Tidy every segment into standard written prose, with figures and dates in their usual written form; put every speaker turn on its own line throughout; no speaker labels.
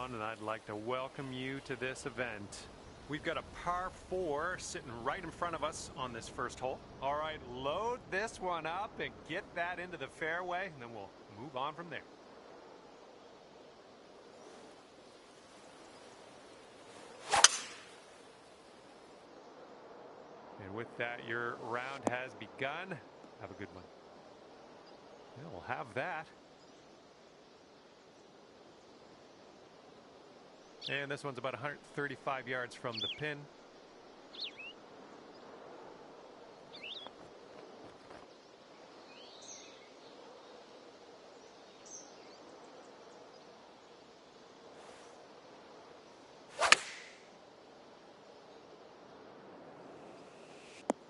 Sean, and I'd like to welcome you to this event. We've got a par 4 sitting right in front of us on this first hole. All right, load this one up and get that into the fairway, and then we'll move on from there. And with that, your round has begun. Have a good one. Yeah, we'll have that. And this one's about 135 yards from the pin.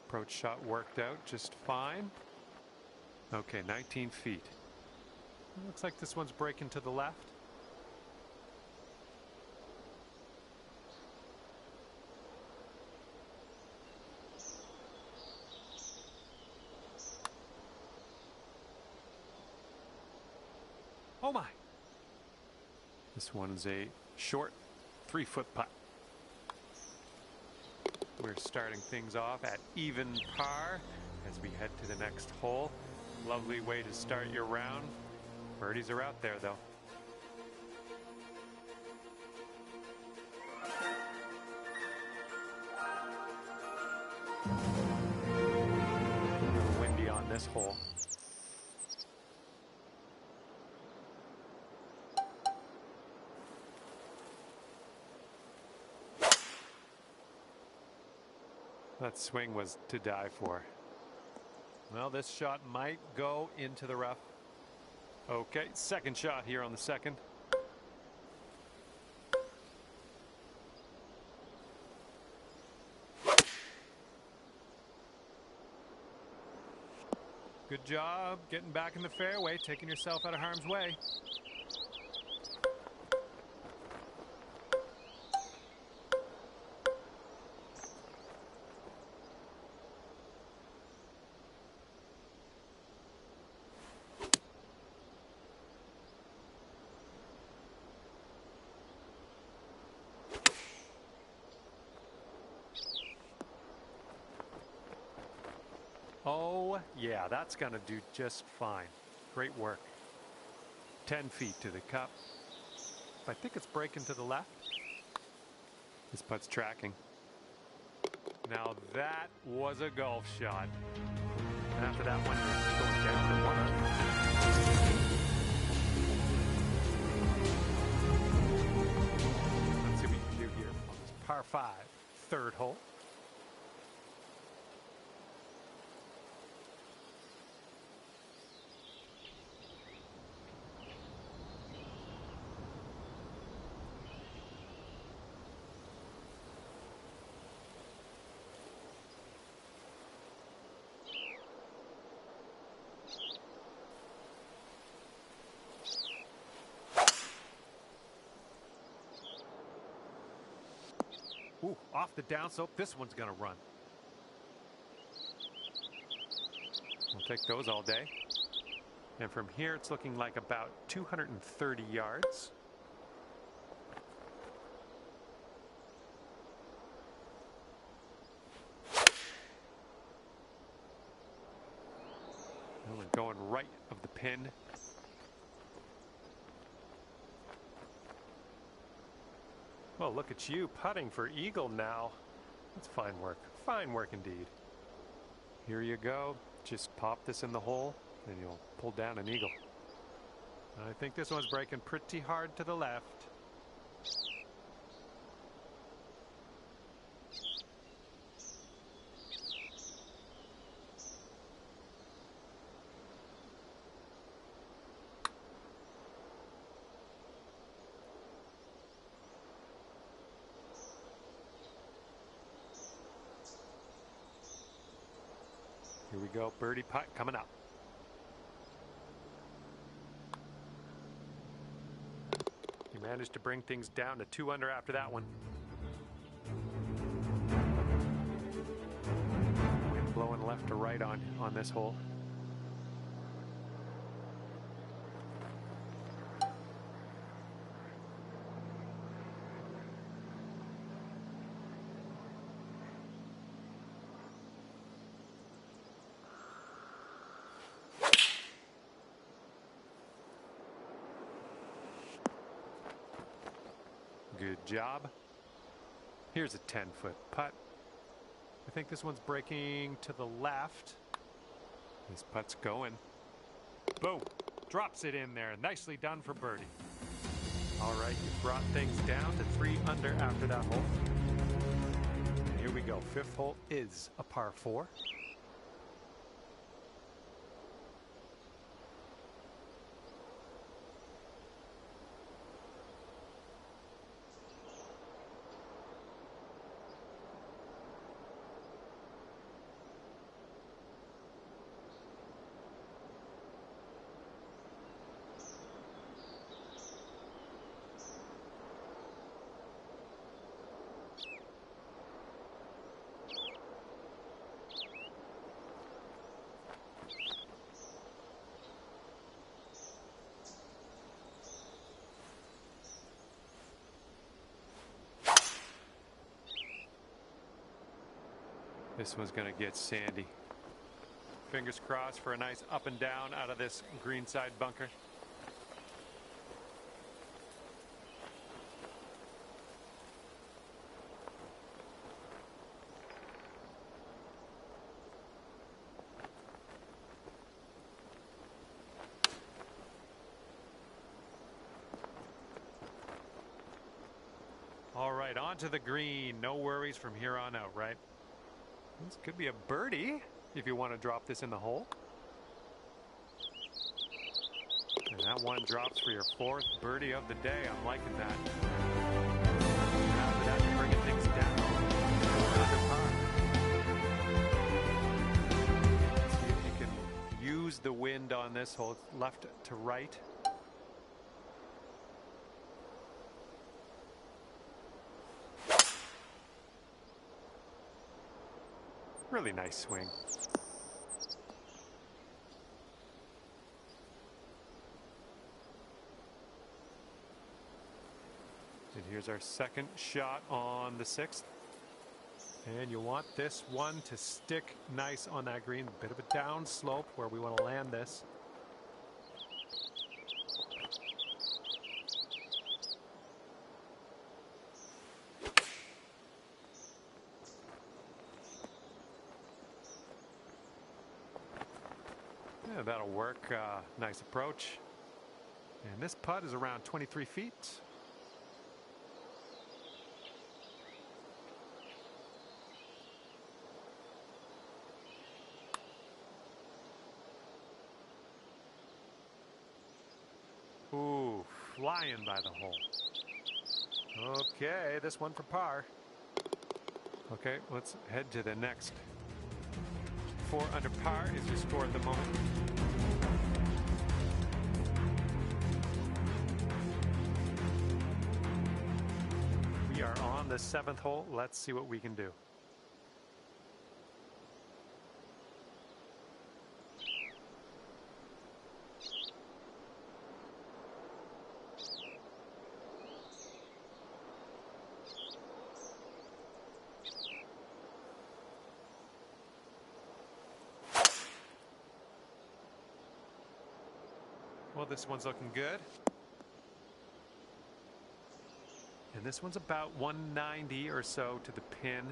Approach shot worked out just fine. Okay, 19 feet. Looks like this one's breaking to the left. Oh my! This one is a short 3-foot putt. We're starting things off at even par as we head to the next hole. Lovely way to start your round. Birdies are out there though. Windy on this hole. That swing was to die for. Well, this shot might go into the rough. Okay, second shot here on the second. Good job getting back in the fairway, taking yourself out of harm's way. Oh, yeah, that's going to do just fine. Great work. 10 feet to the cup. I think it's breaking to the left. This putt's tracking. Now that was a golf shot. And after that one, you're going down for one under. Let's see what we can do here on this par 5, third hole. Ooh, off the downslope, this one's going to run. We'll take those all day. And from here, it's looking like about 230 yards. And we're going right of the pin. Well, look at you putting for eagle now. That's fine work. Fine work indeed. Here you go. Just pop this in the hole and you'll pull down an eagle. I think this one's breaking pretty hard to the left. Here we go, birdie putt coming up. He managed to bring things down to 2 under after that one. Wind blowing left to right on this hole. Good job. Here's a 10-foot putt. I think this one's breaking to the left. This putt's going. Boom. Drops it in there. Nicely done for birdie. All right, you brought things down to 3 under after that hole. And here we go. 5th hole is a par 4. This one's going to get sandy. Fingers crossed for a nice up and down out of this greenside bunker. All right, onto the green. No worries from here on out, right? This could be a birdie if you want to drop this in the hole. And that one drops for your 4th birdie of the day. I'm liking that. After that, bringing things down. Under par. See if you can use the wind on this hole. Left to right. Really nice swing. And here's our second shot on the 6th. And you want this one to stick nice on that green. Bit of a down slope where we want to land this. Yeah, that'll work. Nice approach. And this putt is around 23 feet. Ooh, flying by the hole. Okay, this one for par. Okay, let's head to the next. 4 under par is your score at the moment. We are on the 7th hole. Let's see what we can do. Well, this one's looking good. And this one's about 190 or so to the pin.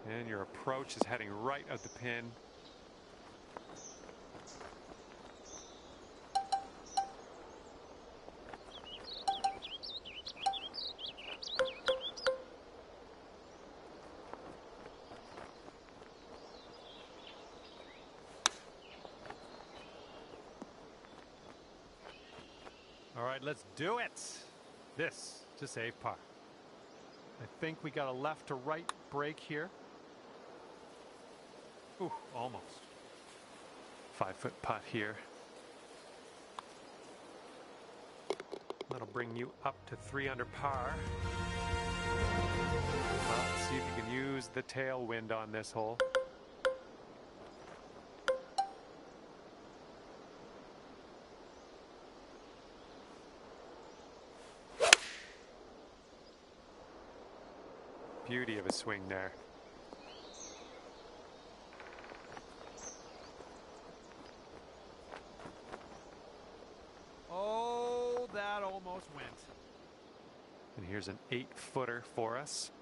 And your approach is heading right at the pin. All right, let's do it. This to save par. I think we got a left to right break here. Ooh, almost. 5-foot putt here. That'll bring you up to 3 under par. Well, let's see if you can use the tailwind on this hole. Beauty of a swing there.
Oh, that almost went.
And here's an 8-footer for us.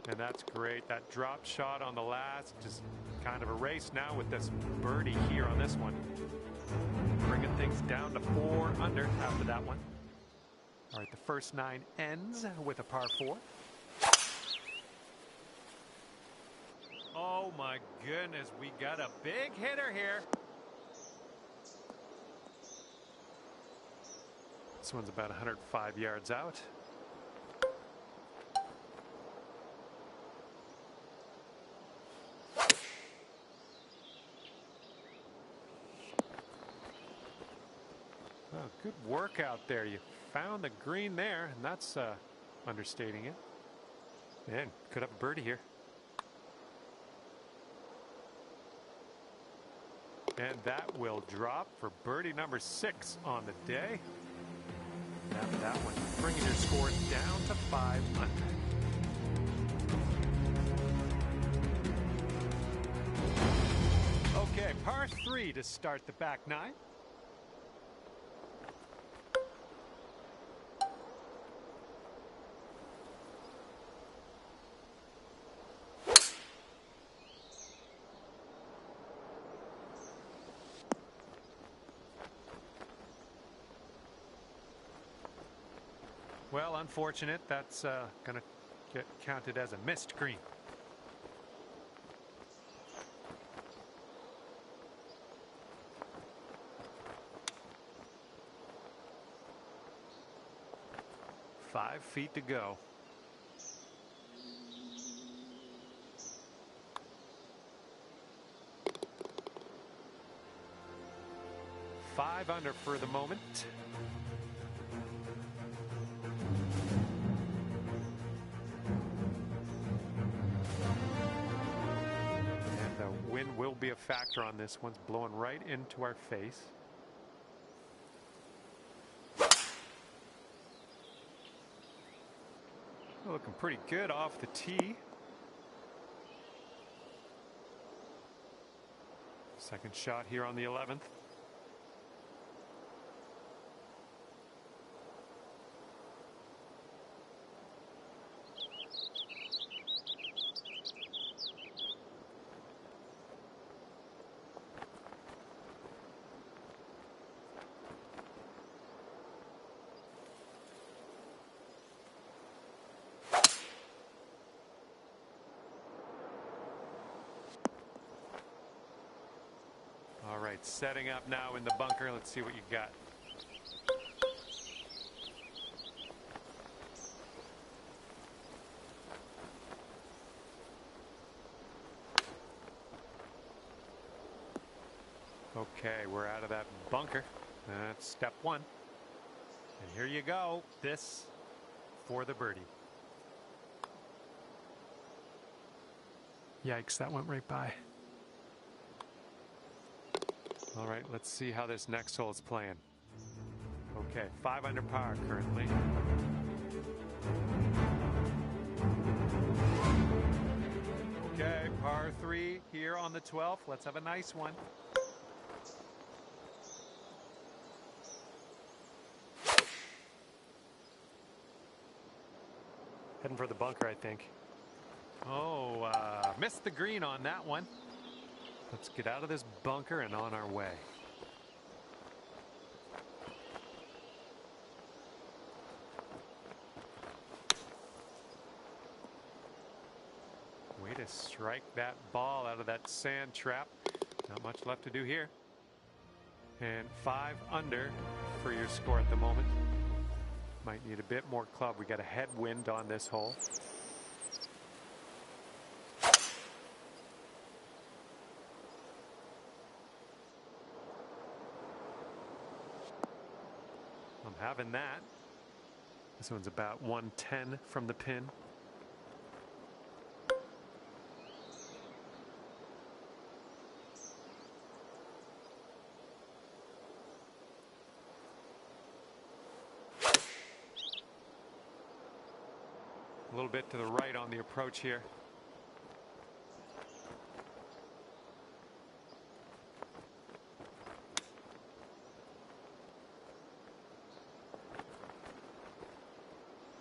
And that's great. That drop shot on the last, just kind of a race now with this birdie here on this one. Bringing things down to 4 under after that one. All right, the first 9 ends with a par 4. Oh my goodness, we got a big hitter here. This one's about 105 yards out. Well, good work out there. You found the green there, and that's understating it. Man, could have a birdie here. And that will drop for birdie number 6 on the day. After that one, bringing your score down to 5 under. Okay, par 3 to start the back 9. Well, unfortunate. That's going to get counted as a missed green. Five feet to go. Five under for the moment. Wind will be a factor on this. One's blowing right into our face. Looking pretty good off the tee. Second shot here on the 11th. All right, setting up now in the bunker. Let's see what you got. Okay, we're out of that bunker. That's step 1. And here you go. This for the birdie. Yikes, that went right by. All right, let's see how this next hole is playing. Okay, 5 under par currently. Okay, par 3 here on the 12th. Let's have a nice one. Heading for the bunker, I think. Oh, missed the green on that one. Let's get out of this bunker and on our way. Way to strike that ball out of that sand trap. Not much left to do here. And 5 under for your score at the moment. Might need a bit more club. We got a headwind on this hole. I'm having that. This one's about 110 from the pin. A little bit to the right on the approach here.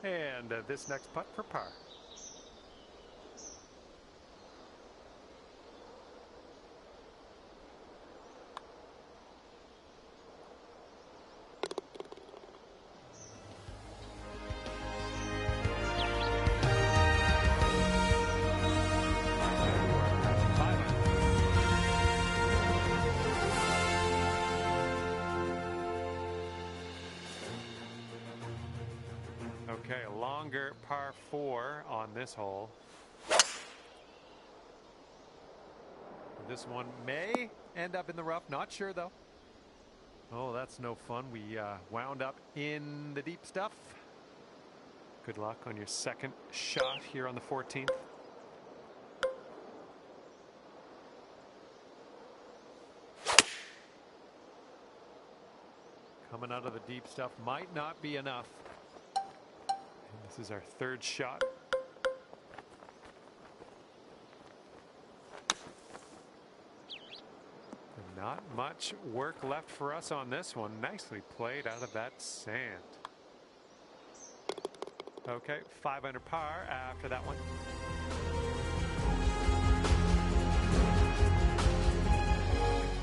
And this next putt for par. Okay, a longer par 4 on this hole. This one may end up in the rough. Not sure, though. Oh, that's no fun. We wound up in the deep stuff. Good luck on your second shot here on the 14th. Coming out of the deep stuff might not be enough. This is our third shot. And not much work left for us on this one. Nicely played out of that sand. Okay, 5 under par after that one.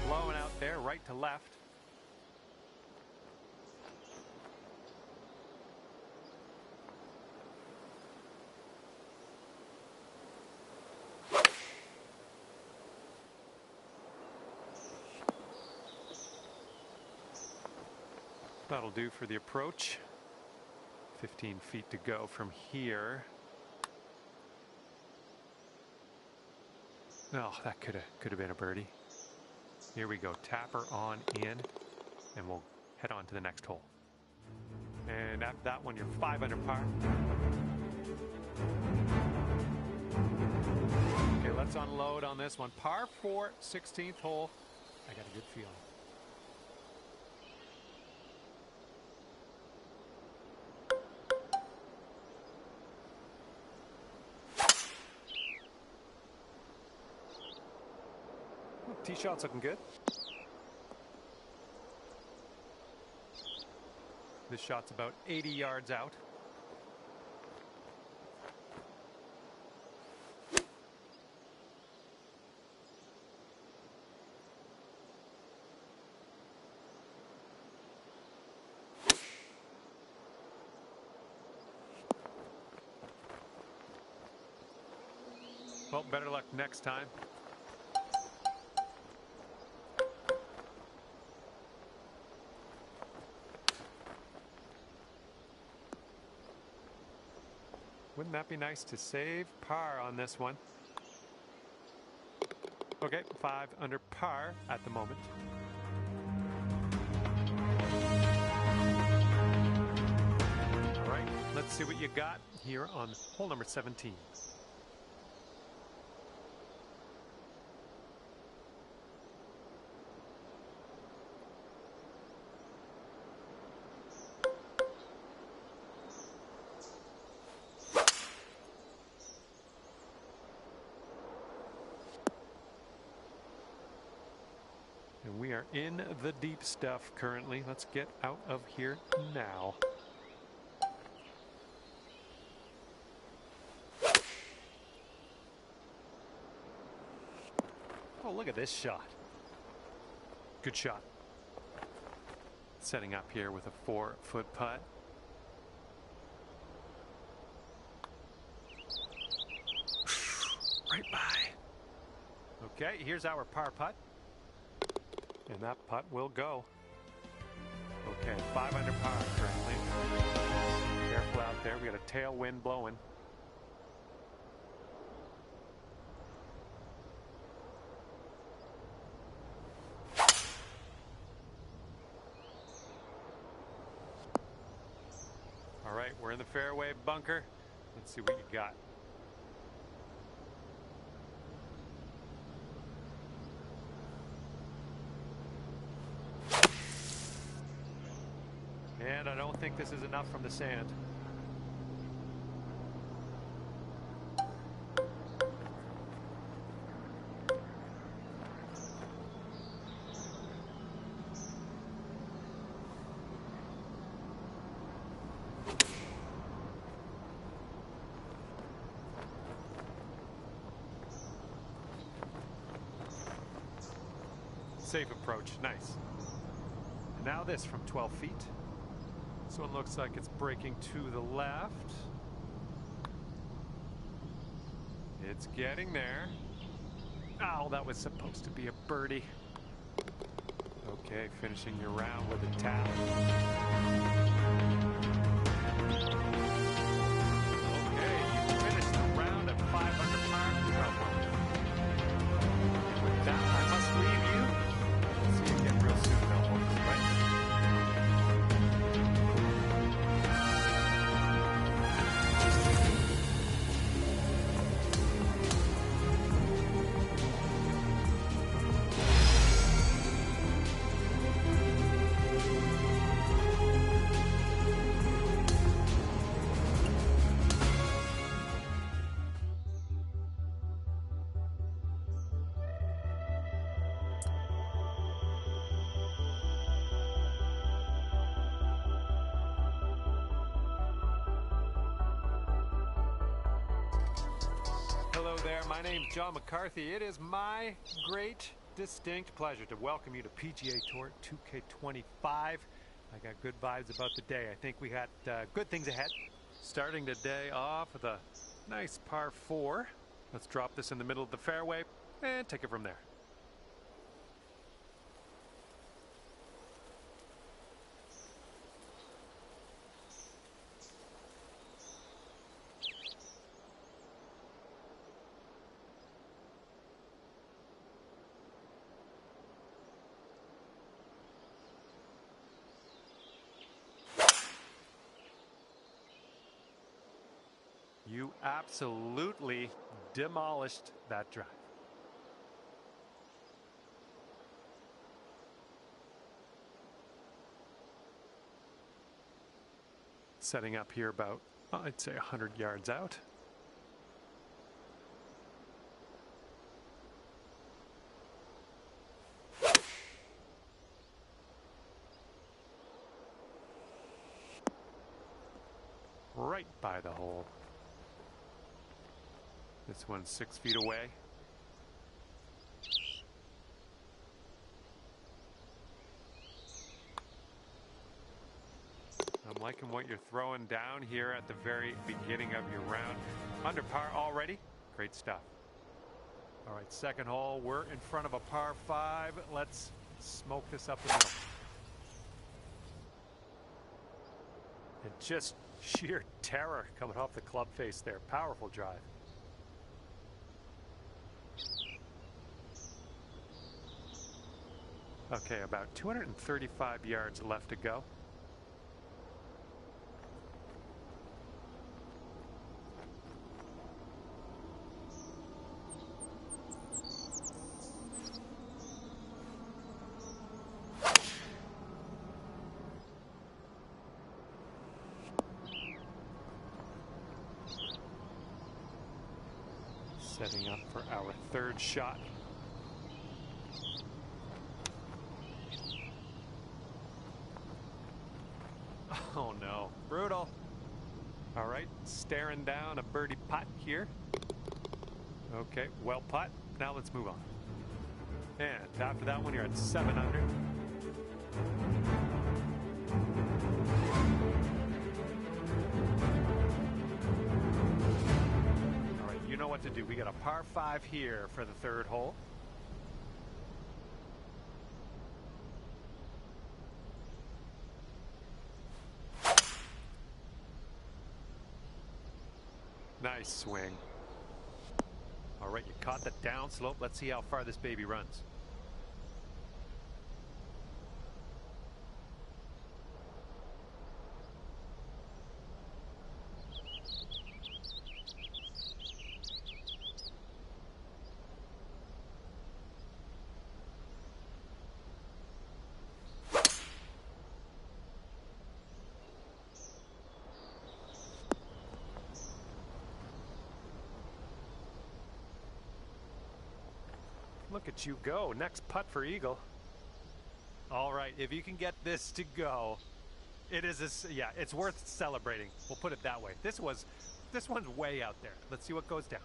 Blowing out there, right to left. That'll do for the approach. 15 feet to go from here. Oh, that could have been a birdie. Here we go. Tapper on in, and we'll head on to the next hole. And after that one, you're 5 under par. Okay, let's unload on this one. Par 4, 16th hole. I got a good feeling. Tee shot's looking good. This shot's about 80 yards out. Well, better luck next time. Wouldn't that be nice to save par on this one? Okay, 5 under par at the moment. All right, let's see what you got here on hole number 17. We are in the deep stuff currently. Let's get out of here now. Oh, look at this shot. Good shot. Setting up here with a 4-foot putt. Right by. Okay, here's our par putt. And that putt will go. Okay, 5 under par currently. Careful out there. We got a tailwind blowing. All right, we're in the fairway bunker. Let's see what you got. And I don't think this is enough from the sand. Safe approach. Nice. And now this from 12 feet. This one looks like it's breaking to the left. It's getting there. Oh, that was supposed to be a birdie. Okay, finishing your round with a tap. Okay, you finished the round at 500 par. With that, I must leave you. See you again real soon, Melville. Right? Hello there, my name's John McCarthy. It is my great, distinct pleasure to welcome you to PGA Tour 2K25. I got good vibes about the day. I think we got good things ahead. Starting today off with a nice par 4. Let's drop this in the middle of the fairway and take it from there. You absolutely demolished that drive. Setting up here about, I'd say 100 yards out. Right by the hole. This one's 6 feet away. I'm liking what you're throwing down here at the very beginning of your round. Under par already. Great stuff. All right, second hole. We're in front of a par 5. Let's smoke this up the middle. And just sheer terror coming off the club face there. Powerful drive. Okay, about 235 yards left to go. Setting up for our third shot. Oh no, brutal. All right, staring down a birdie putt here. Okay, well putt. Now let's move on. And after that one, you're at 7 under. All right, you know what to do. We got a par 5 here for the third hole. Nice swing. All right, you caught the downslope. Let's see how far this baby runs. Look at you go. Next putt for eagle. All right, if you can get this to go, it is yeah, it's worth celebrating. We'll put it that way. This one's way out there. Let's see what goes down.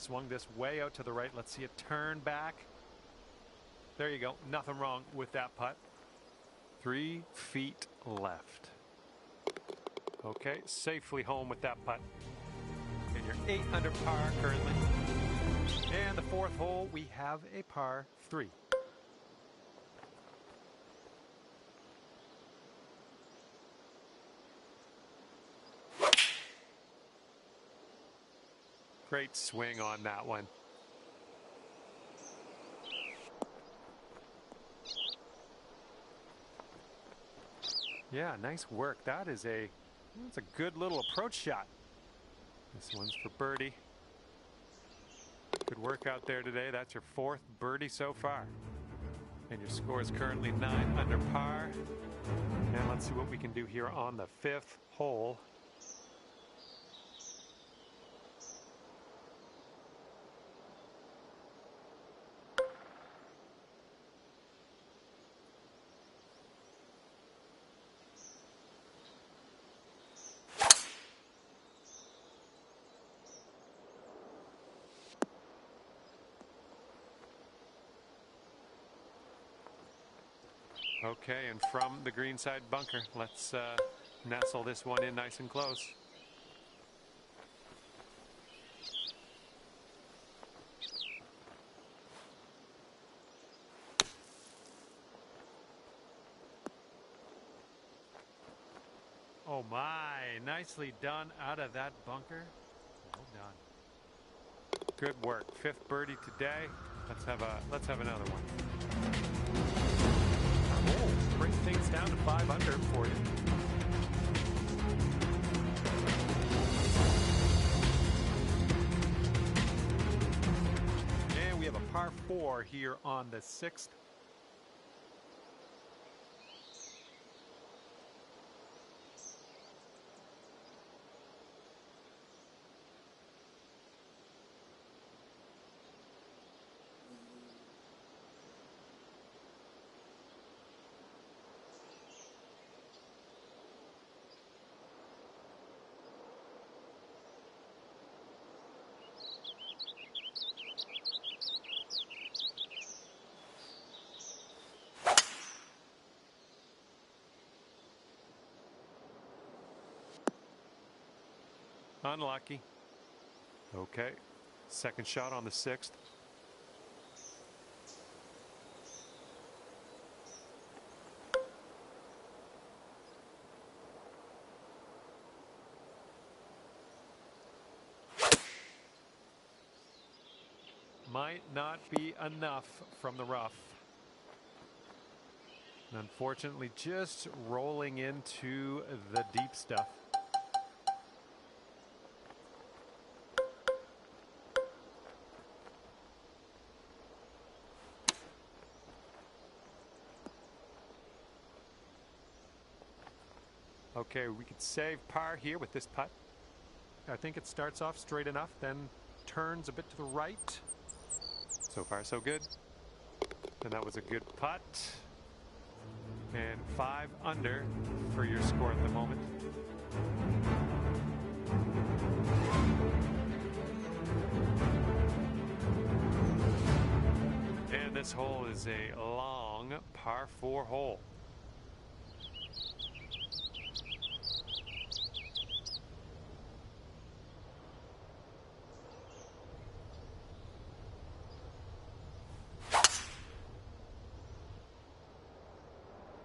swung this way out to the right. Let's see it turn back. There you go. Nothing wrong with that putt. 3 feet left. Okay, safely home with that putt. And you're 8 under par currently. And the 4th hole, we have a par 3. Great swing on that one. Yeah, nice work. That's a good little approach shot. This one's for birdie. Good work out there today. That's your 4th birdie so far. And your score is currently 9 under par. And let's see what we can do here on the 5th hole. Okay, and from the greenside bunker, let's nestle this one in nice and close. Oh my, nicely done out of that bunker. Well done. Good work. 5th birdie today. Let's have another one. Oh, bring things down to 5 under for you. And we have a par 4 here on the 6th. Unlucky. Okay, 2nd shot on the 6th. Might not be enough from the rough. And unfortunately, just rolling into the deep stuff. Okay, we could save par here with this putt. I think it starts off straight enough, then turns a bit to the right. So far, so good. And that was a good putt. And 5 under for your score at the moment. And this hole is a long par 4 hole.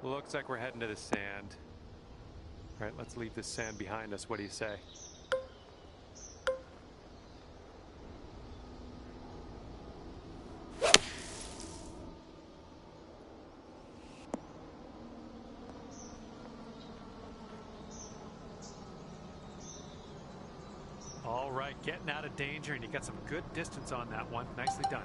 Looks like we're heading to the sand. All right, let's leave this sand behind us. What do you say? All right, getting out of danger, and you got some good distance on that one. Nicely done.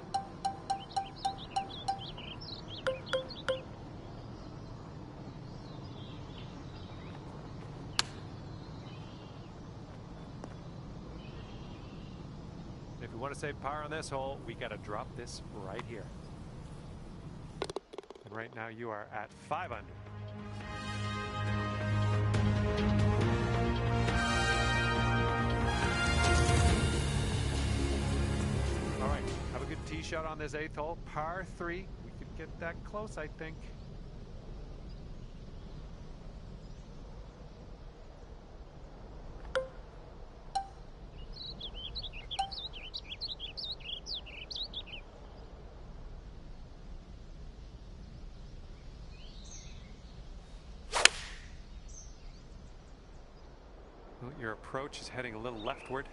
If we want to save par on this hole, we got to drop this right here. And right now you are at 5 under. All right, have a good tee shot on this 8th hole. Par 3. We could get that close, I think. Well, your approach is heading a little leftward.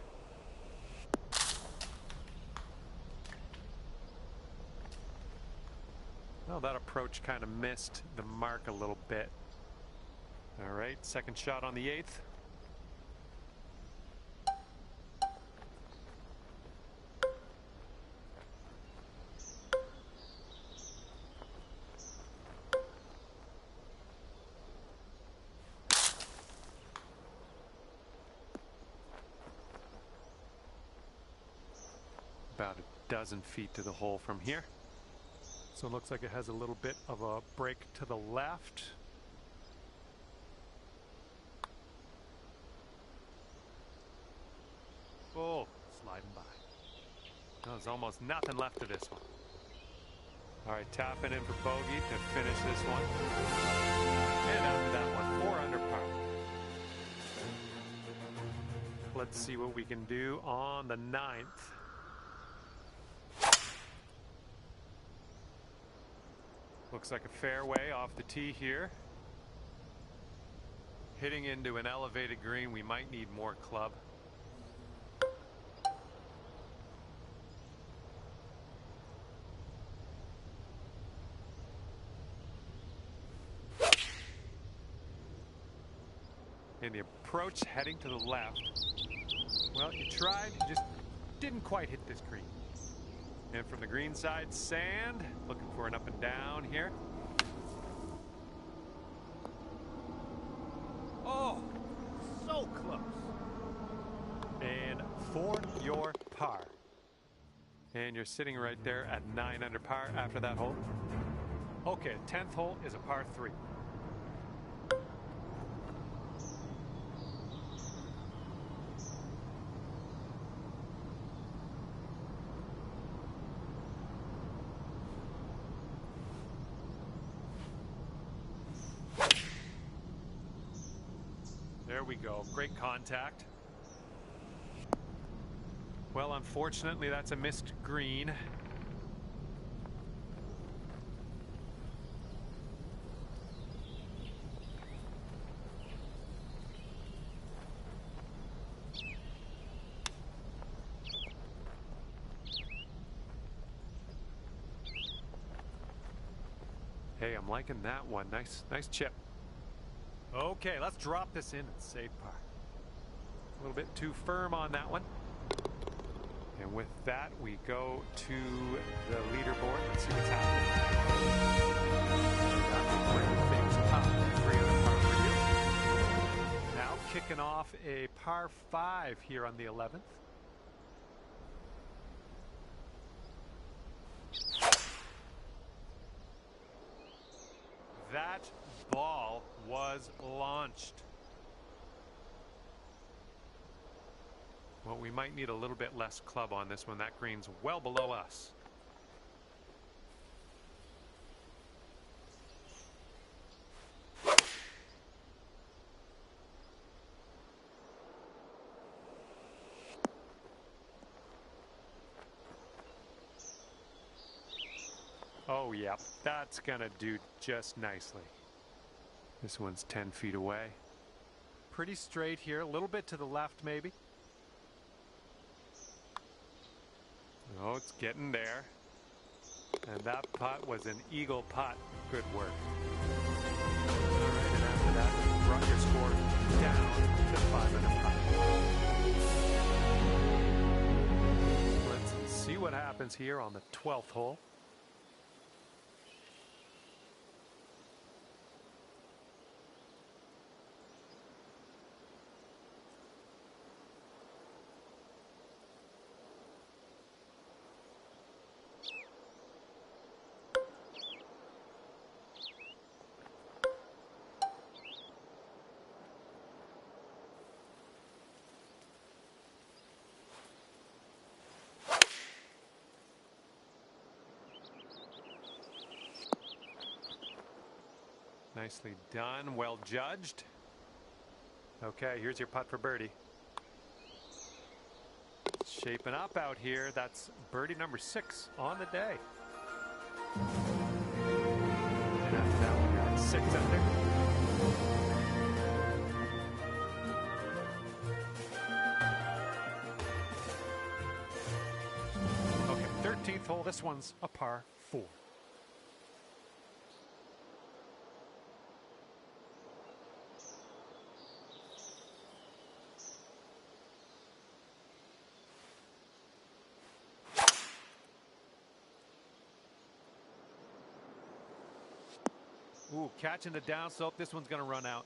Well, that approach kind of missed the mark a little bit. All right, second shot on the 8th. About a dozen feet to the hole from here. So it looks like it has a little bit of a break to the left. Oh, sliding by. There's almost nothing left of this one. All right, tapping in for bogey to finish this one. And after that one, 4 under par. Let's see what we can do on the 9th. Looks like a fairway off the tee here. Hitting into an elevated green, we might need more club. And the approach heading to the left. Well, you tried, you just didn't quite hit this green. And from the green side, sand. Looking for an up and down here.
Oh, so close.
And for your par. And you're sitting right there at 9 under par after that hole. Okay, 10th hole is a par 3. There we go. Great contact. Well, unfortunately, that's a missed green. Hey, I'm liking that one. Nice chip. Okay, let's drop this in and save par. A little bit too firm on that one. And with that, we go to the leaderboard. Let's see what's happening. That will bring things up. 3 under par for you. Now kicking off a par 5 here on the 11th. That ball was launched. Well, we might need a little bit less club on this one. That green's well below us. Oh, yeah, that's gonna do just nicely. This one's 10 feet away. Pretty straight here, a little bit to the left maybe. Oh, it's getting there. And that putt was an eagle putt. Good work. All right, and after that, you brought your score down to 5 under par. Let's see what happens here on the 12th hole. Nicely done, well judged. Okay, here's your putt for birdie. Shaping up out here. That's birdie number 6 on the day. And after that one, you're at 6 under. Okay, 13th hole. This one's a par 4. Ooh, catching the downslope. This one's going to run out.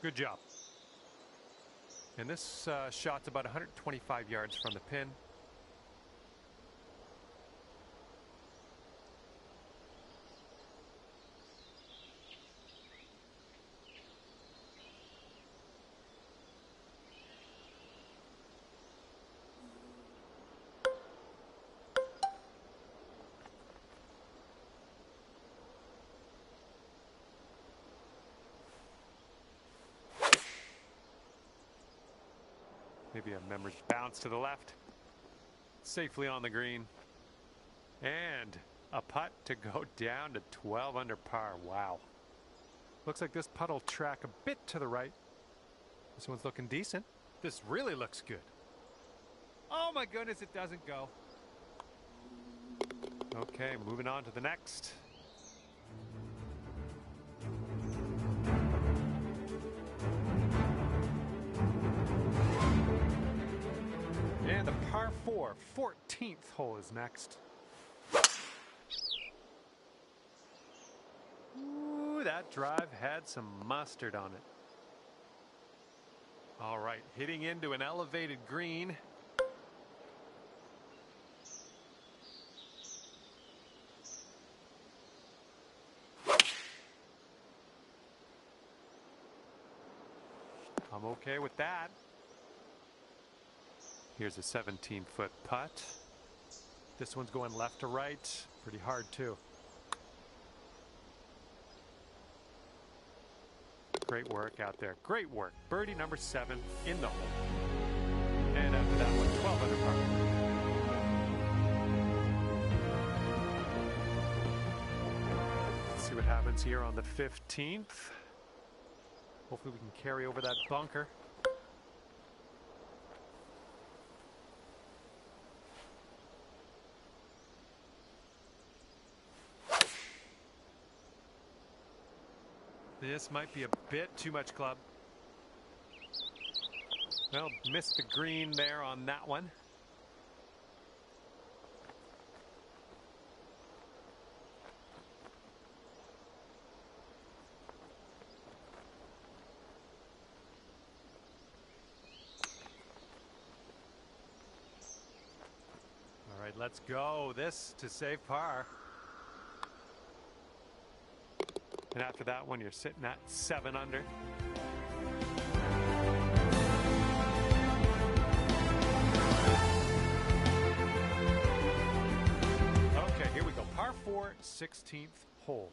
Good job. And this shot's about 125 yards from the pin. Maybe a member's bounce to the left. Safely on the green. And a putt to go down to 12 under par. Wow. Looks like this putt will track a bit to the right. This one's looking decent. This really looks good. Oh my goodness, it doesn't go. Okay, moving on to the next. And the par 4, 14th hole is next. Ooh, that drive had some mustard on it. All right, hitting into an elevated green. I'm okay with that. Here's a 17-foot putt. This one's going left to right. Pretty hard, too. Great work out there. Great work. Birdie number 7 in the hole. And after that one, 12 under par. Let's see what happens here on the 15th. Hopefully we can carry over that bunker. This might be a bit too much club. Well, missed the green there on that one. All right, let's go. This to save par. And after that one, you're sitting at 7 under. Okay, here we go. Par 4, 16th hole.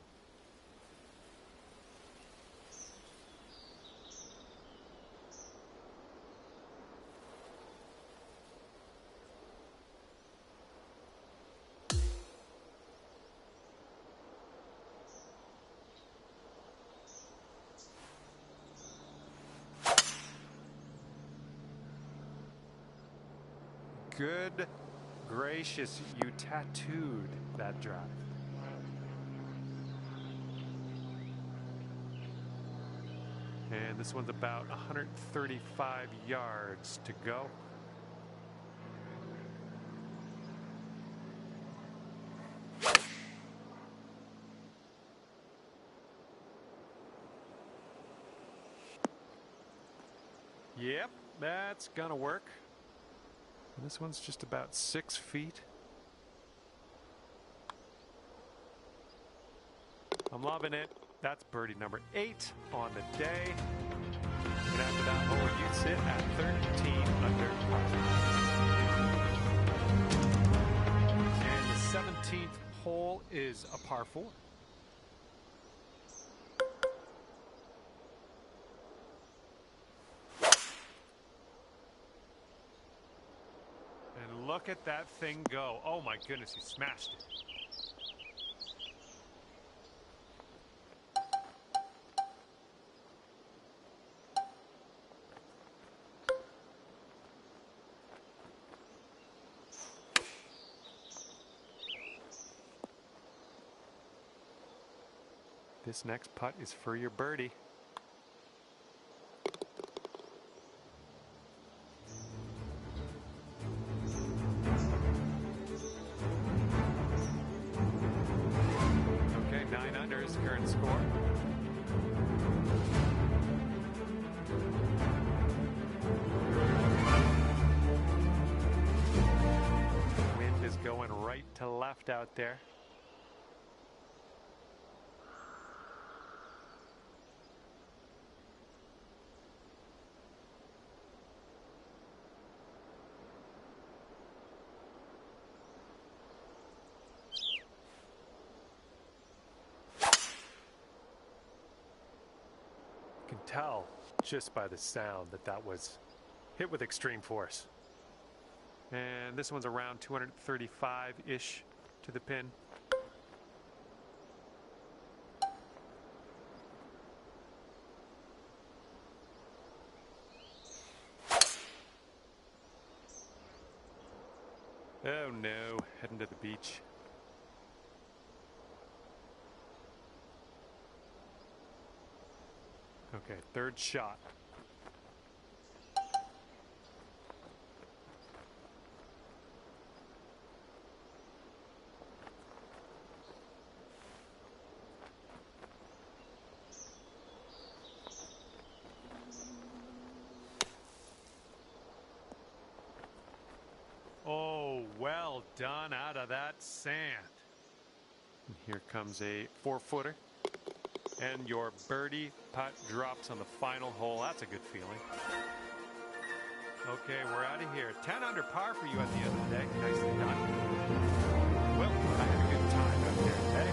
Good gracious, you tattooed that drive. And this one's about 135 yards to go. Yep, that's gonna work. And this one's just about 6 feet. I'm loving it. That's birdie number 8 on the day. And after that hole, you sit at 13 under par. And the 17th hole is a par 4. Look at that thing go. Oh my goodness, he smashed it. This next putt is for your birdie. Okay, 9 under is current score. Wind is going right to left out there. You can tell just by the sound that that was hit with extreme force. And this one's around 235-ish to the pin. Oh no, heading to the beach. Okay, third shot. Oh, well done out of that sand. And here comes a 4-footer. And your birdie putt drops on the final hole. That's a good feeling. Okay, we're out of here. 10 under par for you at the end of the day. Nicely done. Well, I had a good time out there today.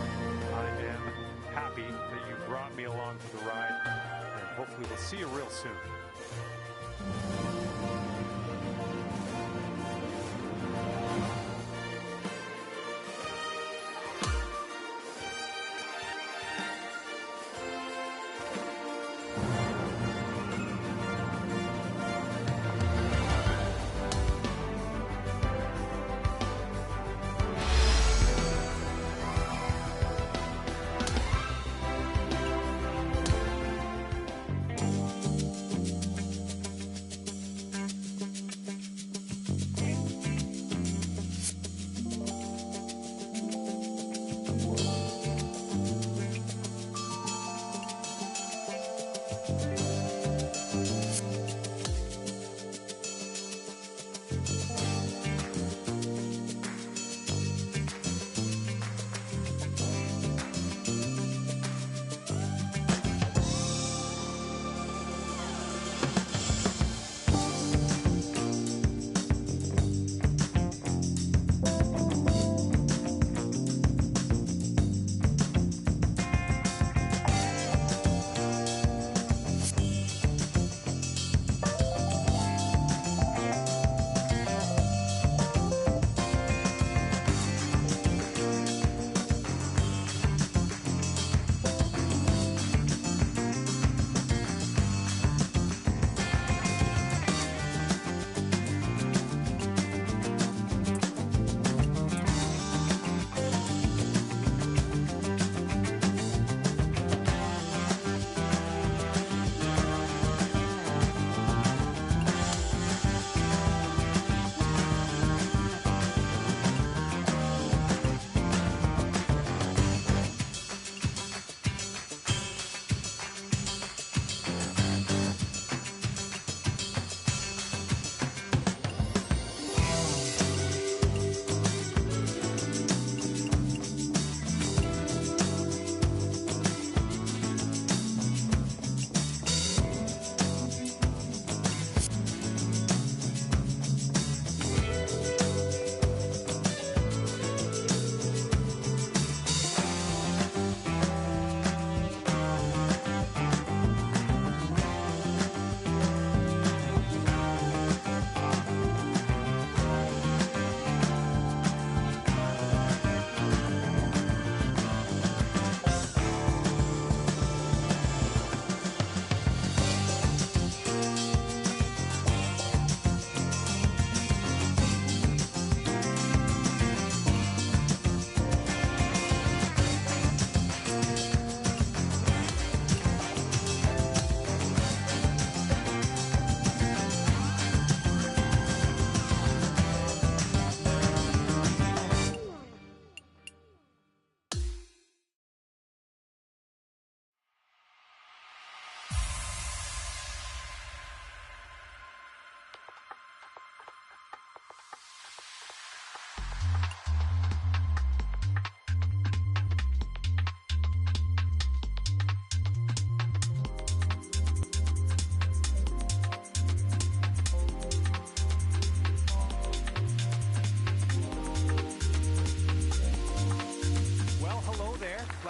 I am happy that you brought me along for the ride. And hopefully we'll see you real soon.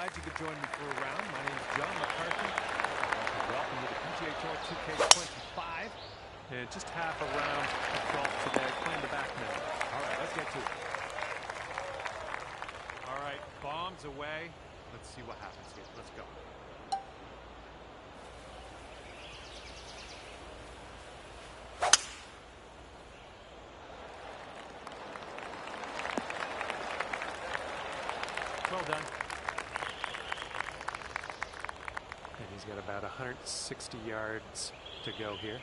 glad you could join me for a round. My name is John McCarthy.
Welcome to the PGA Tour 2K25. And just half a round of golf today, playing the back nine.
All right, let's get to it.
All right, bombs away. Let's see what happens here. Let's go. Well done. And he's got about 160 yards to go here.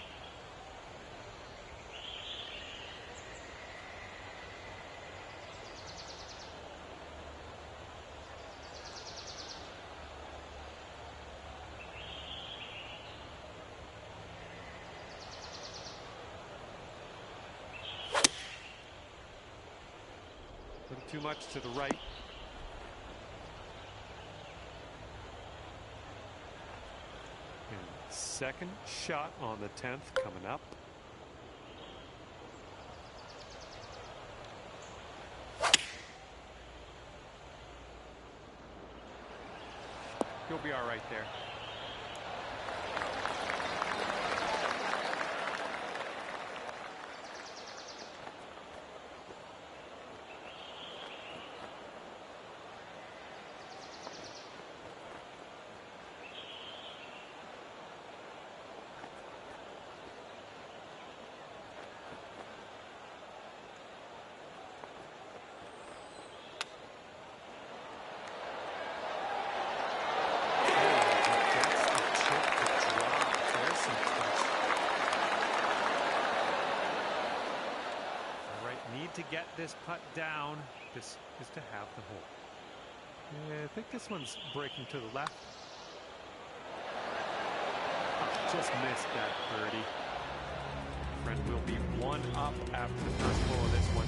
A little too much to the right. And second shot on the 10th coming up. He'll be all right there. To get this putt down, this is to have the hole. Yeah, I think this one's breaking to the left. Oh, just missed that birdie. Friend will be one up after the first hole of this one.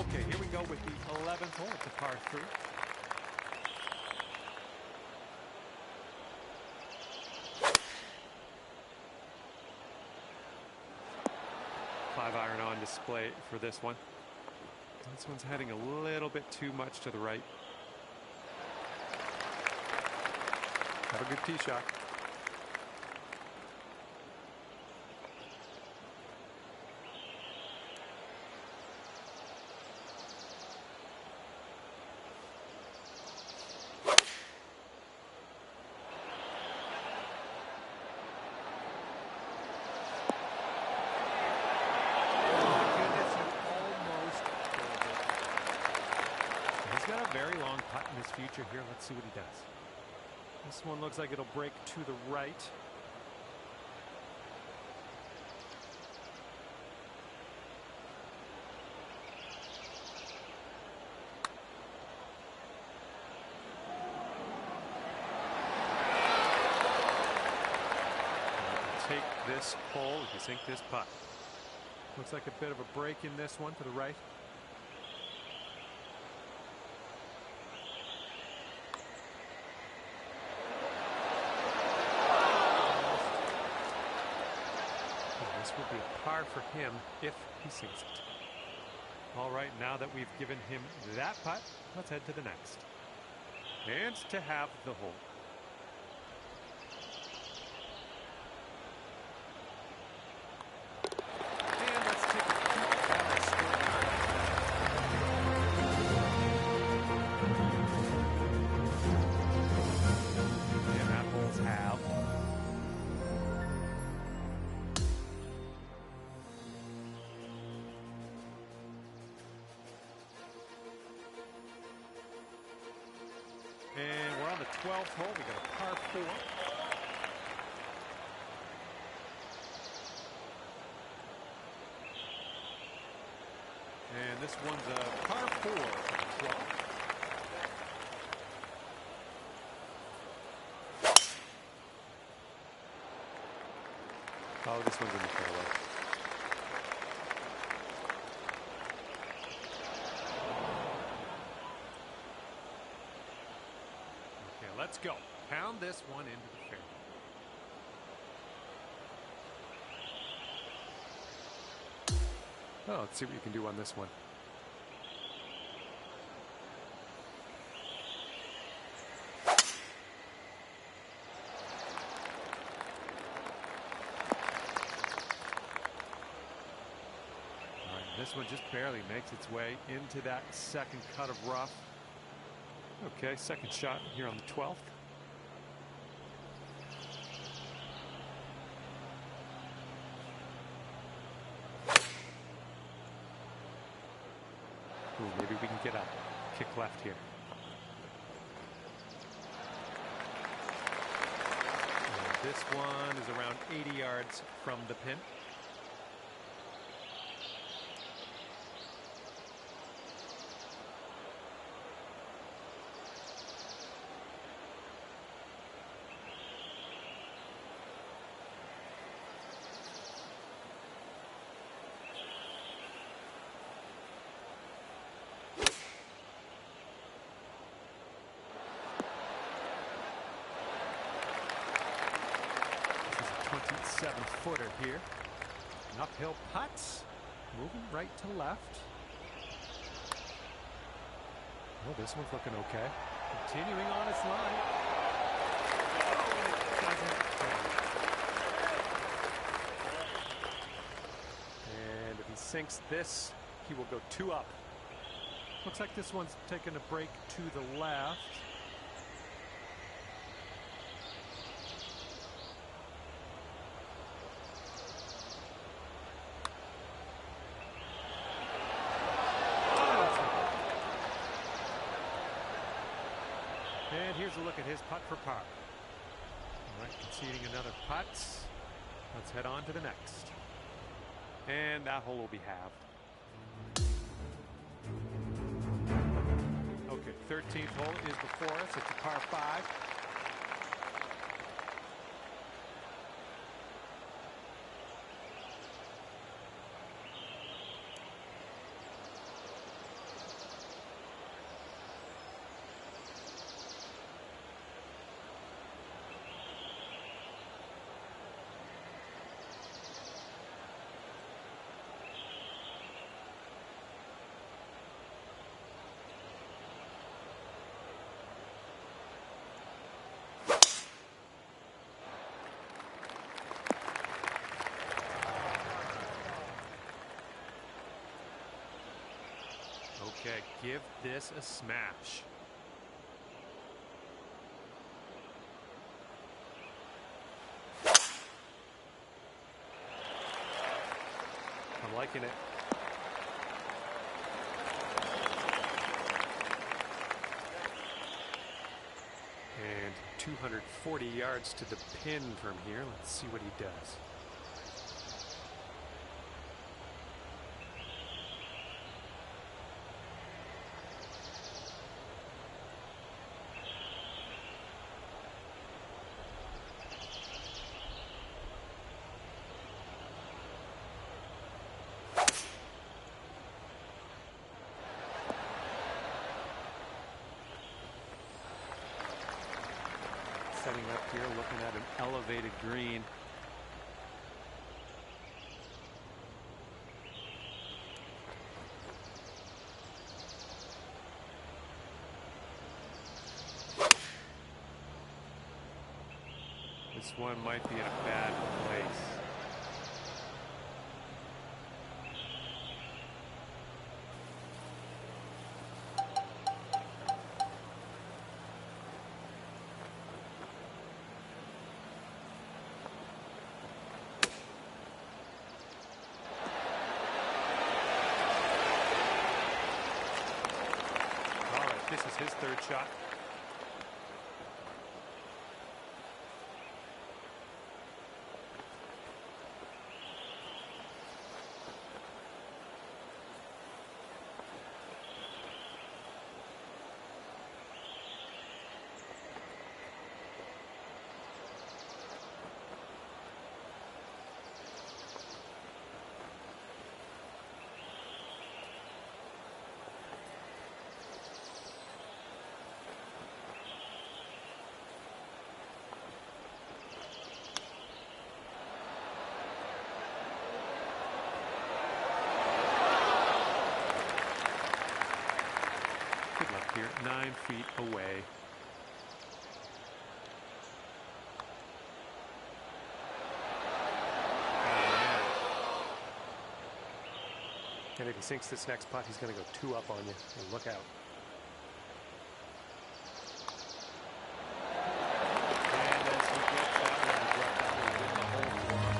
Okay, here we go with the 11th hole. It's a par 3. Five-iron on display for this one. This one's heading a little bit too much to the right. Have a good tee shot. Very long putt in his future here. Let's see what he does. This one looks like it'll break to the right. Take this hole if you sink this putt. Looks like a bit of a break in this one to the right. This will be a par for him if he sinks it. All right, now that we've given him that putt, let's head to the next. And to have the hole. And let's take a peek at the scorecard. And that hole's have. And we're on the 12th hole. We got a par 4. And this one's a par 4 for the 12th. Oh, this one's in the fairway. Let's go. Pound this one into the fairway. Oh, let's see what you can do on this one. All right, this one just barely makes its way into that second cut of rough. Okay, second shot here on the 12th. Ooh, maybe we can get a kick left here. And this one is around 80 yards from the pin. This is a 27-footer here. An uphill putt, moving right to left. Oh, this one's looking okay. Continuing on its line. And if he sinks this, he will go 2 up. Looks like this one's taking a break to the left. And here's a look at his putt for par. All right, conceding another putt. Let's head on to the next. And that hole will be halved. Okay, 13th hole is before us. It's a par 5. Okay, give this a smash. I'm liking it. And 240 yards to the pin from here. Let's see what he does. Setting up here, looking at an elevated green. This one might be in a bad place. This is his third shot. 9 feet away. And if he sinks this next putt, he's going to go 2 up on you. And look out. And as he gets that one, he dropped that one in the hole for him.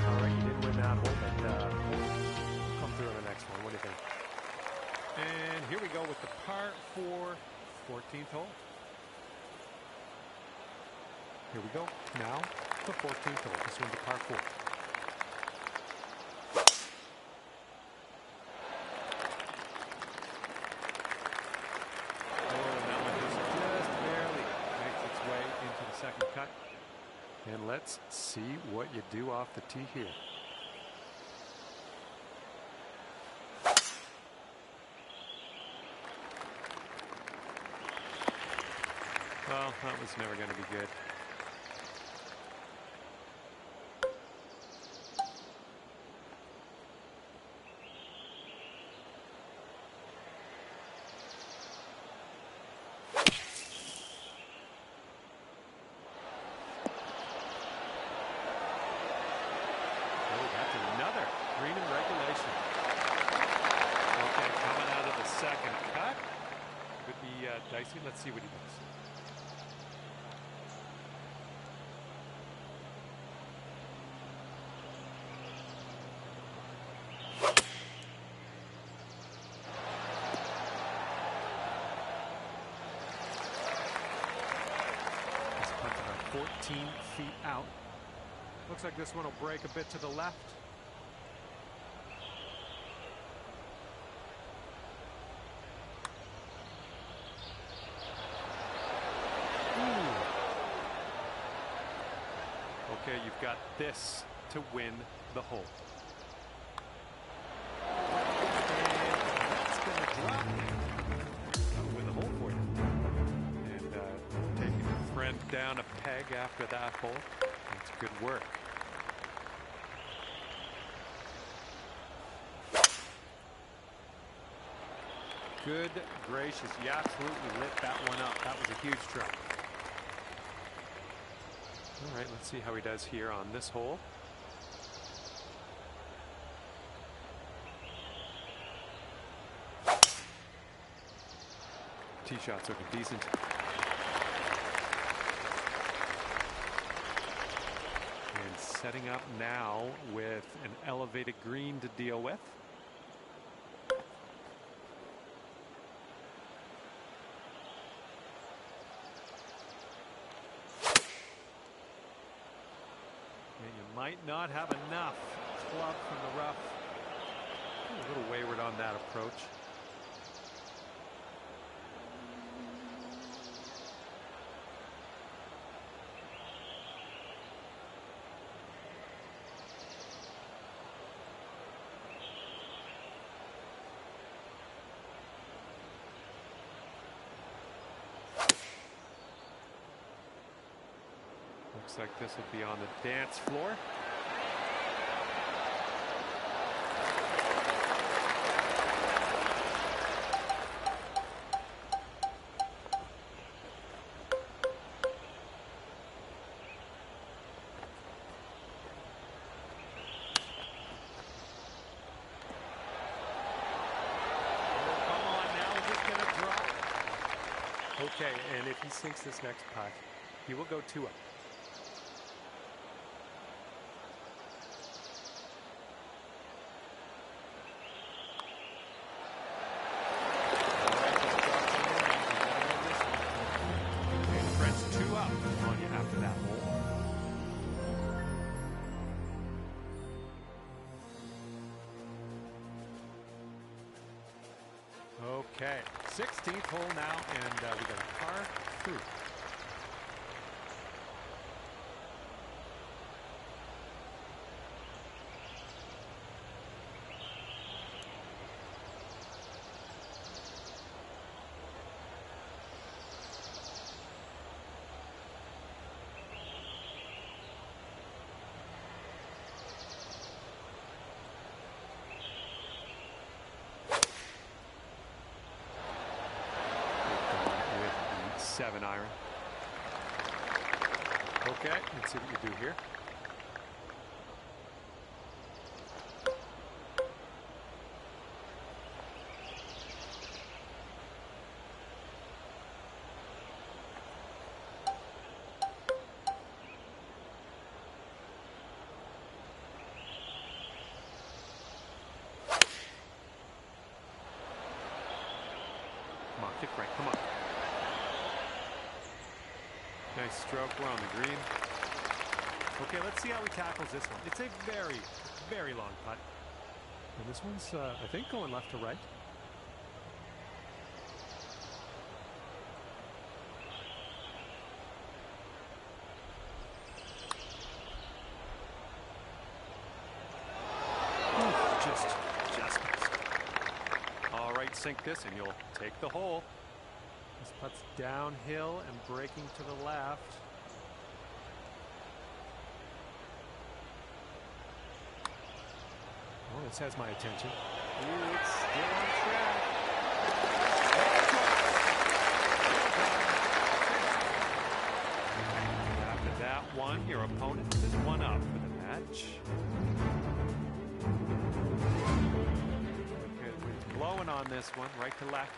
All right, you didn't win that hole, but we'll come through on the next one. What do you think? And here we go with the par 4 14th hole. Here we go. Now, the 14th hole. This one's a par 4. Second cut, and let's see what you do off the tee here. Well, that was never going to be good. Green in regulation. Okay, coming out of the second cut. Could be dicey. Let's see what he does. This putt's about 14 feet out. Looks like this one will break a bit to the left. Okay, you've got this to win the hole. And that's going to drop. That'll win the hole for you. And taking your friend down a peg after that hole. That's good work. Good gracious, you absolutely lit that one up. That was a huge drop. All right, let's see how he does here on this hole. Tee shots looking decent. And setting up now with an elevated green to deal with. Might not have enough club from the rough. A little wayward on that approach. Looks like this will be on the dance floor. Okay, and if he sinks this next putt, he will go 2 up. Okay, 16th hole now, and we got a par 3. 7 iron. Okay, let's see what you do here. Come on, kick right, come on. Nice stroke, we're on the green. Okay, let's see how he tackles this one. It's a very, very long putt. And this one's, I think, going left to right. Oof, just missed. All right, sink this and you'll take the hole. This putt's downhill and breaking to the left. Oh, this has my attention.
Ooh, it's still on track.
After that one, your opponent is one up for the match. Good wind blowing on this one, right to left.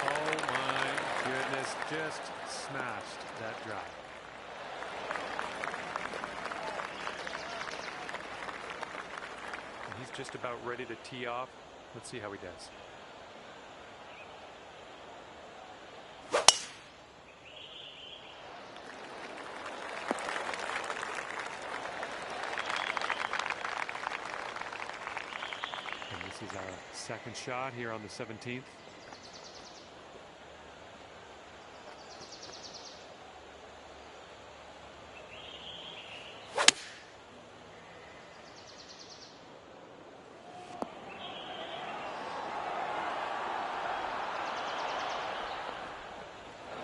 Oh my goodness, just smashed that drive. And he's just about ready to tee off. Let's see how he does. And this is our second shot here on the 17th.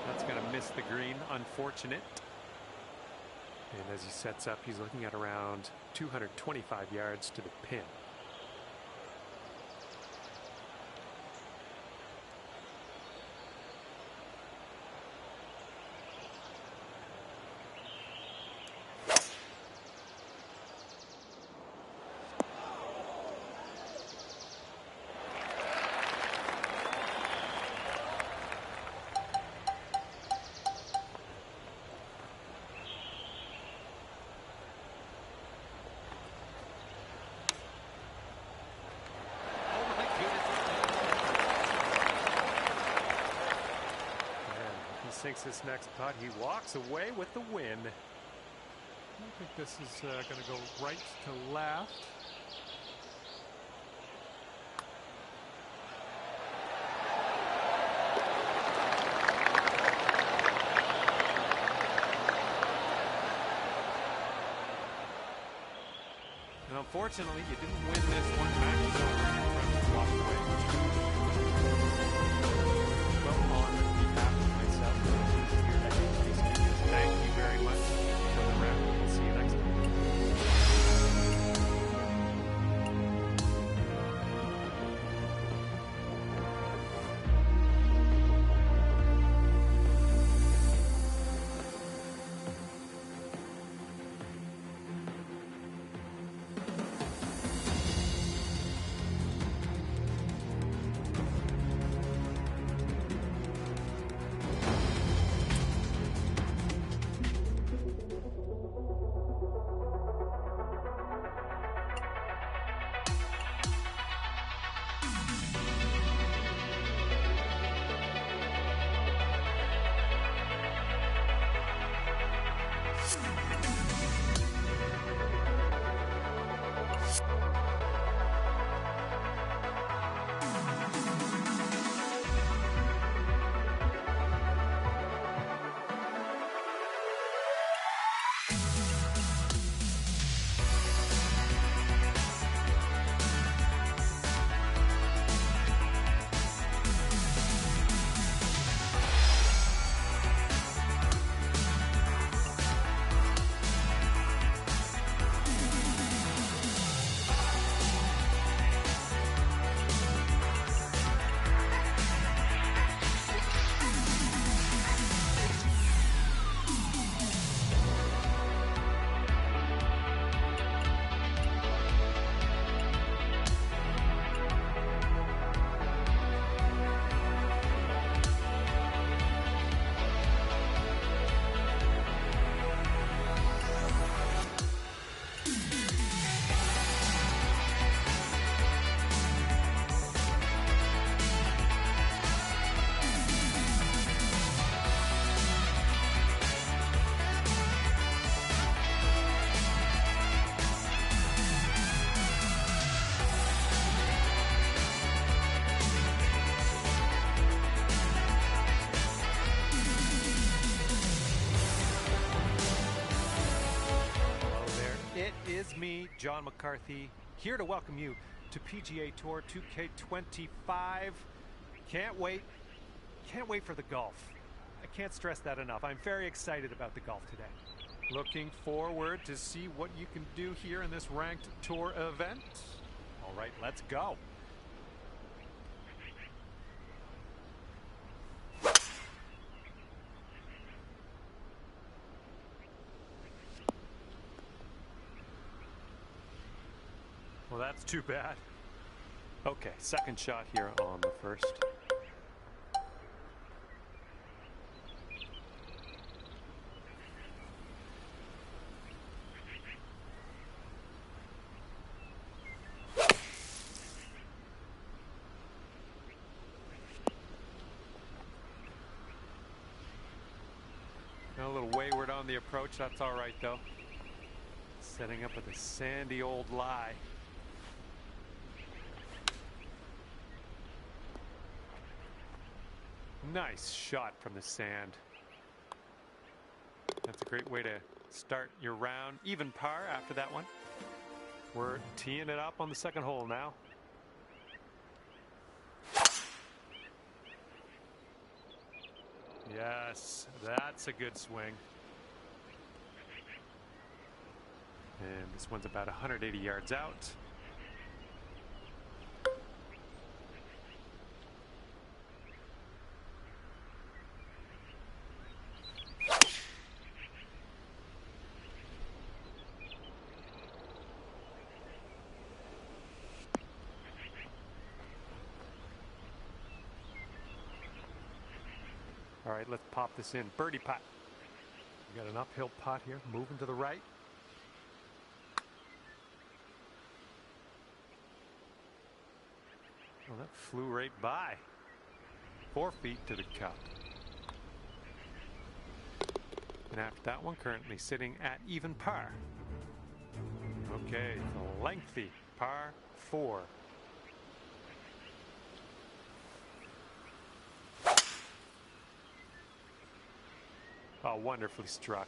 That's going to miss the green, unfortunate. And as he sets up, he's looking at around 225 yards to the pin. Sinks this next putt. He walks away with the win. I think this is going to go right to left. And unfortunately, you didn't win this one. Match is over. Your friend walked away. Well, on behalf of myself, here at HT Studios, thank you very much for the round. We'll see you next time. is me, John McCarthy, here to welcome you to PGA Tour 2K25. Can't wait for the golf. I can't stress that enough. I'm very excited about the golf today. Looking forward to see what you can do here in this ranked tour event. All right, let's go. Well, that's too bad. Okay, second shot here on the first. A little wayward on the approach, that's all right though. Setting up with a sandy old lie. Nice shot from the sand. That's a great way to start your round. Even par after that one. We're teeing it up on the second hole now. Yes, that's a good swing. And this one's about 180 yards out. All right, let's pop this in. Birdie putt. We got an uphill putt here, moving to the right. Well, that flew right by. 4 feet to the cup. And after that one, currently sitting at even par. Okay, the lengthy par 4. Oh, wonderfully struck.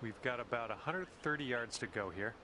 We've got about 130 yards to go here.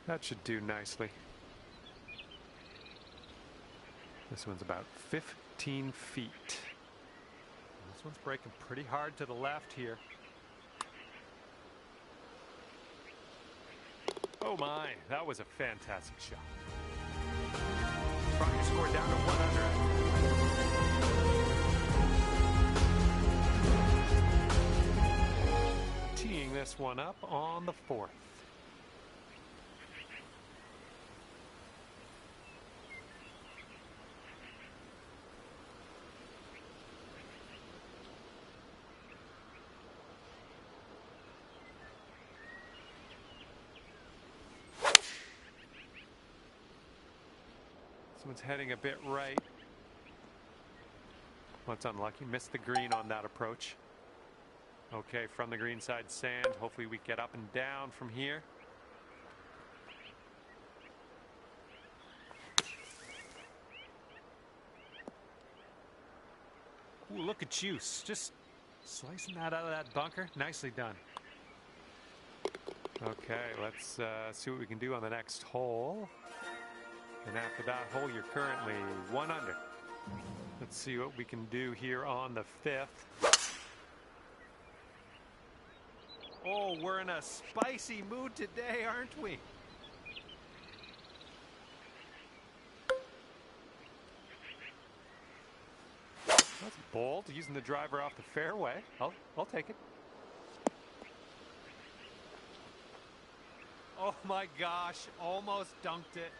That should do nicely. This one's about 15 feet. This one's breaking pretty hard to the left here. Oh my, that was a fantastic shot. Brought your score down to 100. Teeing this one up on the 4th. Someone's heading a bit right. Well, it's unlucky. Missed the green on that approach. Okay, from the green side sand. Hopefully we get up and down from here. Ooh, look at you. Just slicing that out of that bunker. Nicely done. Okay, let's see what we can do on the next hole. And after that hole, you're currently 1 under. Let's see what we can do here on the 5th. Oh, we're in a spicy mood today, aren't we? That's bold, using the driver off the fairway. I'll take it. Oh my gosh, almost dunked it.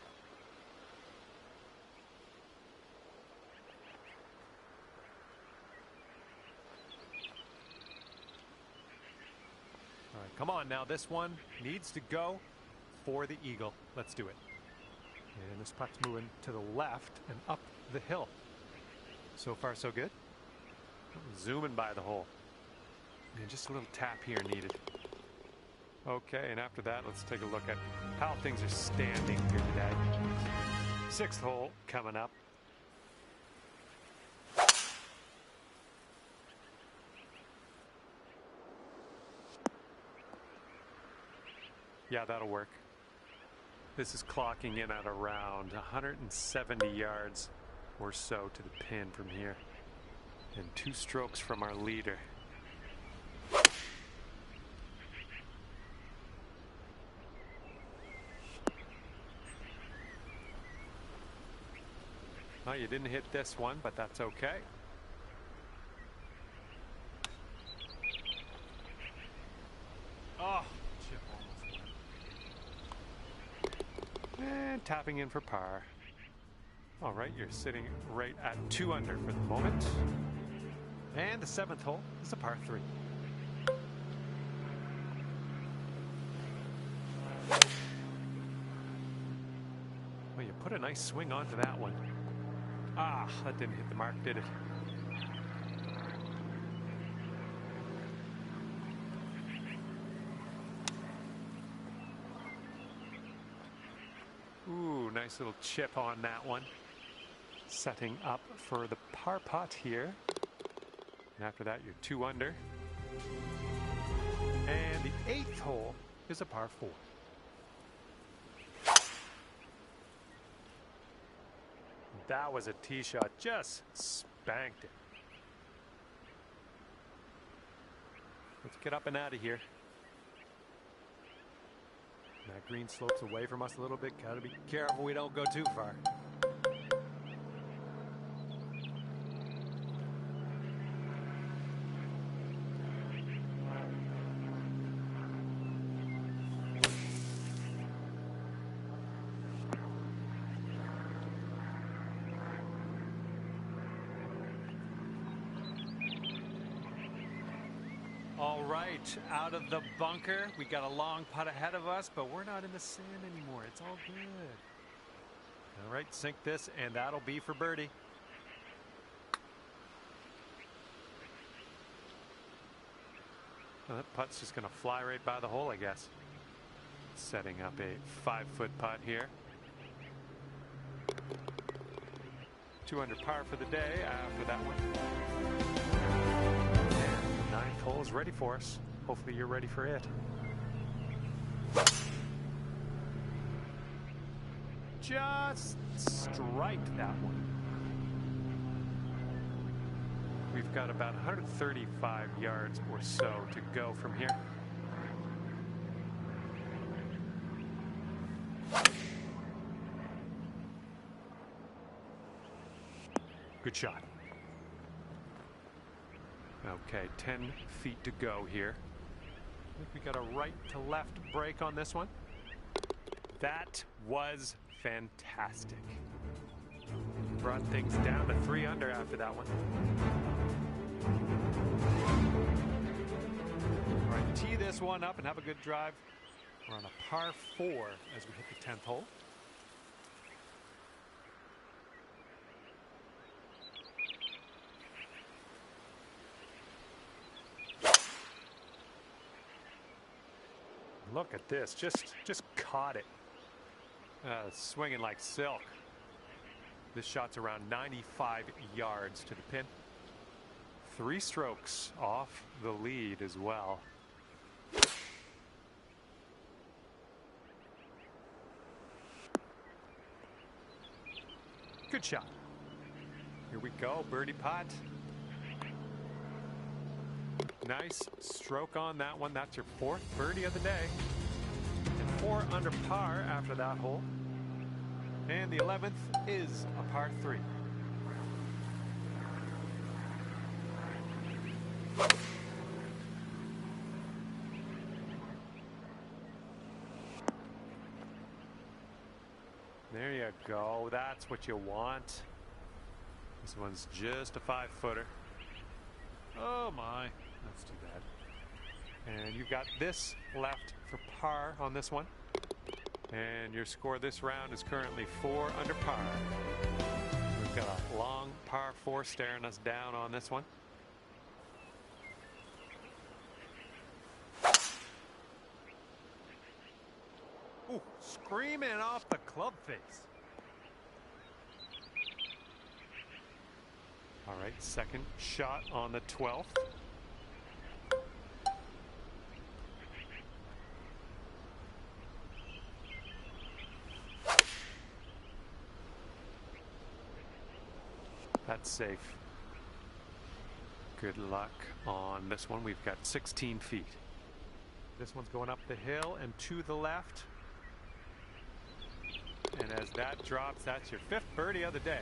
Come on now, this one needs to go for the eagle. Let's do it. And this putt's moving to the left and up the hill. So far, so good. Zooming by the hole. And just a little tap here needed. Okay, and after that, let's take a look at how things are standing here today. 6th hole coming up. Yeah, that'll work. This is clocking in at around 170 yards or so to the pin from here. And 2 strokes from our leader. Well, you didn't hit this one, but that's okay. Oh, chip almost went. And tapping in for par. All right, you're sitting right at 2 under for the moment. And the 7th hole is a par 3. Well, you put a nice swing onto that one. Ah, that didn't hit the mark, did it? Ooh, nice little chip on that one. Setting up for the par putt here. And after that, you're 2 under. And the 8th hole is a par 4. That was a tee shot, just spanked it. Let's get up and out of here. That green slopes away from us a little bit. Gotta be careful we don't go too far. All right, out of the bunker. We got a long putt ahead of us, but we're not in the sand anymore. It's all good. All right, sink this, and that'll be for birdie. Well, that putt's just going to fly right by the hole, I guess. Setting up a 5-foot putt here. 2 under par for the day after that one. 9th hole is ready for us. Hopefully you're ready for it. Just strike that one. We've got about 135 yards or so to go from here. Good shot. Okay, 10 feet to go here. I think we got a right to left break on this one. That was fantastic. Brought things down to 3 under after that one. All right, tee this one up and have a good drive. We're on a par 4 as we hit the 10th hole. Look at this, just caught it. Swinging like silk. This shot's around 95 yards to the pin. 3 strokes off the lead as well. Good shot. Here we go, birdie putt. Nice stroke on that one. That's your 4th birdie of the day. And 4 under par after that hole. And the 11th is a par 3. There you go. That's what you want. This one's just a 5-footer. Oh my. That's too bad. And you've got this left for par on this one. And your score this round is currently 4 under par. We've got a long par 4 staring us down on this one. Ooh, screaming off the club face. All right, second shot on the 12th. That's safe. Good luck on this one. We've got 16 feet. This one's going up the hill and to the left. And as that drops, that's your 5th birdie of the day.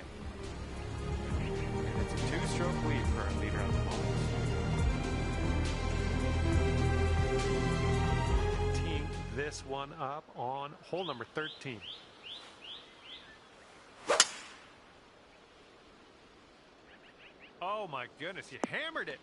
And it's a 2-stroke lead for our leader at the moment. Teeing this one up on hole number 13. Oh my goodness, you hammered it.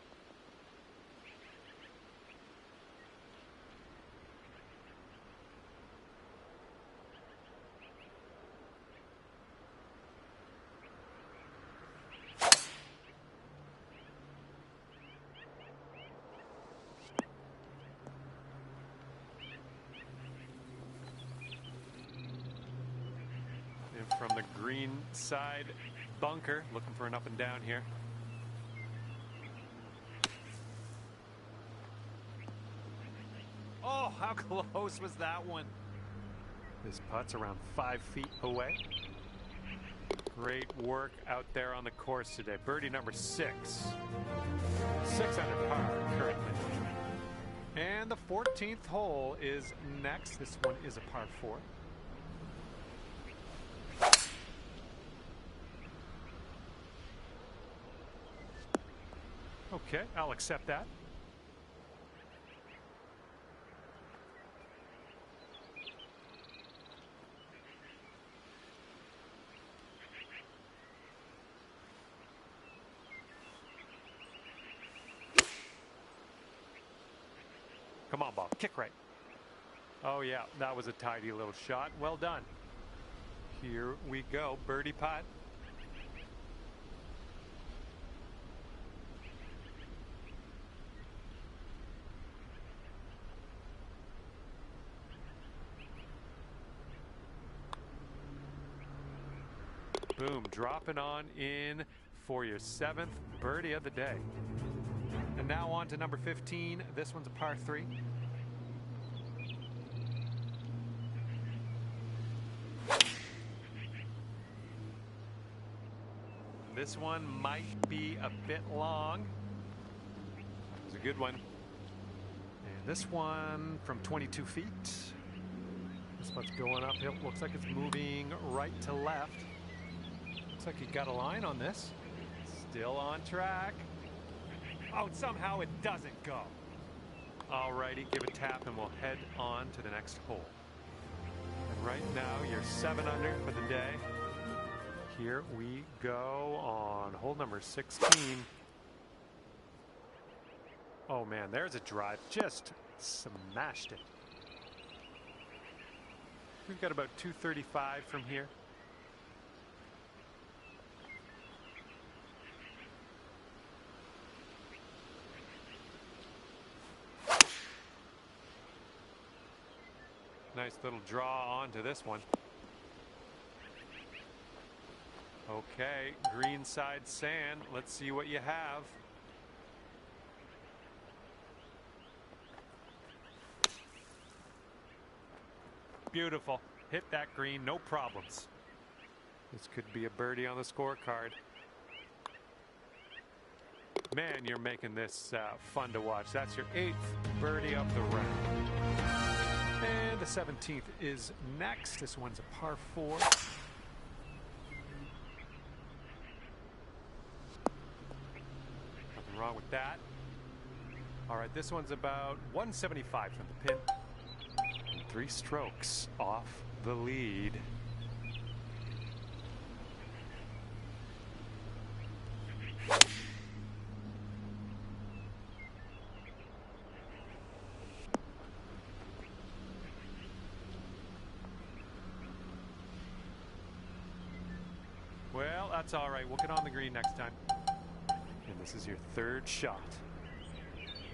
And from the green side bunker, looking for an up and down here. Oh, how close was that one? This putt's around 5 feet away. Great work out there on the course today. Birdie number 6. 6 under par currently. And the 14th hole is next. This one is a par 4. Okay, I'll accept that. Come on, ball. Kick right. Oh, yeah. That was a tidy little shot. Well done. Here we go. Birdie putt. Boom. Dropping on in for your 7th birdie of the day. And now on to number 15. This one's a par 3. This one might be a bit long. It's a good one. And this one from 22 feet. This one's going uphill. Looks like it's moving right to left. Looks like you got a line on this. Still on track. Oh, somehow it doesn't go. Alrighty, give a tap and we'll head on to the next hole. And right now you're 7 under for the day. Here we go on hole number 16. Oh man, there's a drive. Just smashed it. We've got about 235 from here. Nice little draw onto this one. Okay, green side sand. Let's see what you have. Beautiful. Hit that green, no problems. This could be a birdie on the scorecard. Man, you're making this fun to watch. That's your 8th birdie of the round. And the 17th is next. This one's a par 4. Nothing wrong with that. All right, this one's about 175 from the pin. 3 strokes off the lead. that's all right. We'll get on the green next time. And this is your third shot.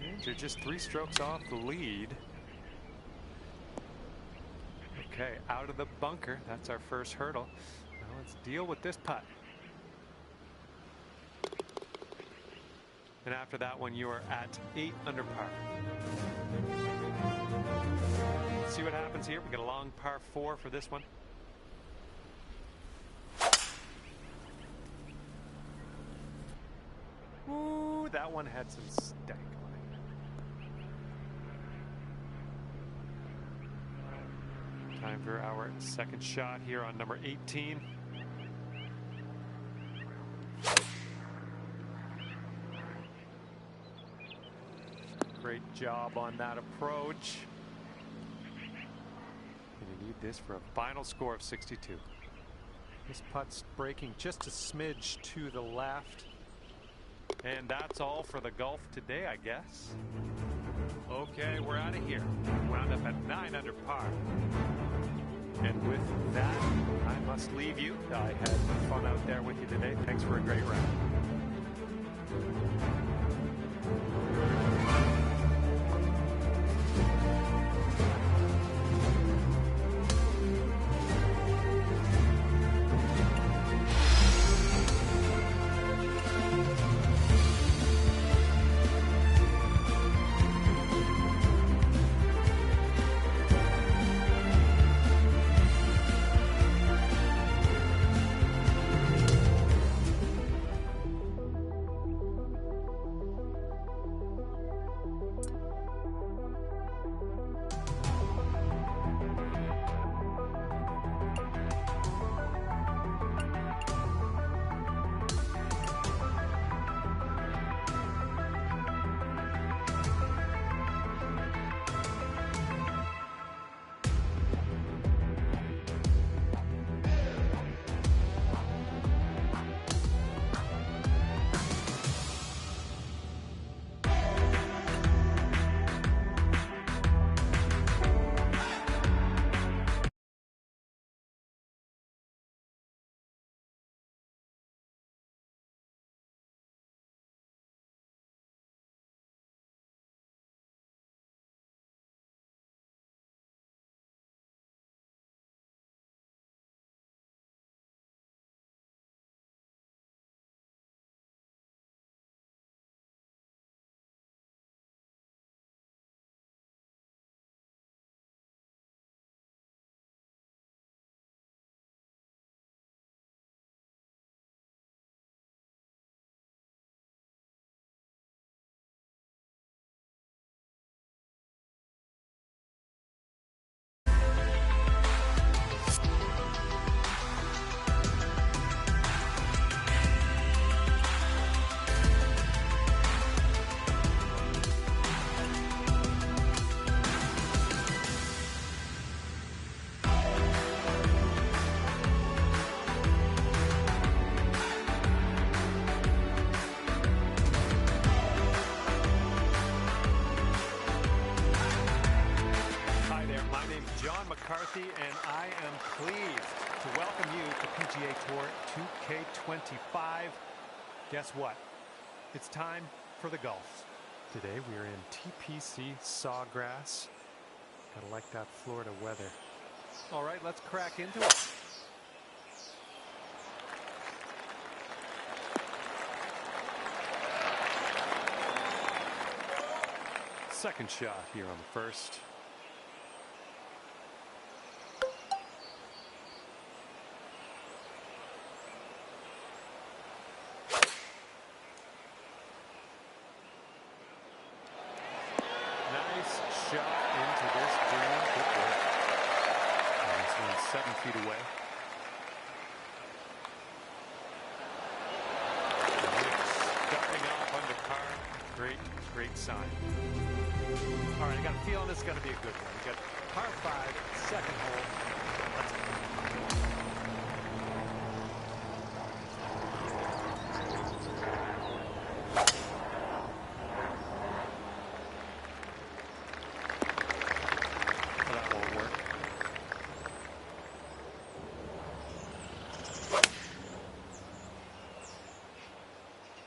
And you're just 3 strokes off the lead. Okay, out of the bunker. That's our first hurdle. Now let's deal with this putt. And after that one, you are at 8 under par. Let's see what happens here. We got a long par 4 for this one. Ooh, that one had some stank on it. Time for our second shot here on number 18. Great job on that approach. And you need this for a final score of 62. This putt's breaking just a smidge to the left. And that's all for the golf today, I guess. Okay, we're out of here. Wound up at 9 under par. And with that, I must leave you. I had fun out there with you today. Thanks for a great round. And I am pleased to welcome you to PGA Tour 2K25. Guess what? It's time for the golf. Today we are in TPC Sawgrass. Gotta like that Florida weather. All right, let's crack into it. Second shot here on the first. Shot into this green. Good work. And this one's 7 feet away. Starting off under par. Great sign. All right, I got a feeling this is going to be a good one. We got par 5, second hole. Let's go.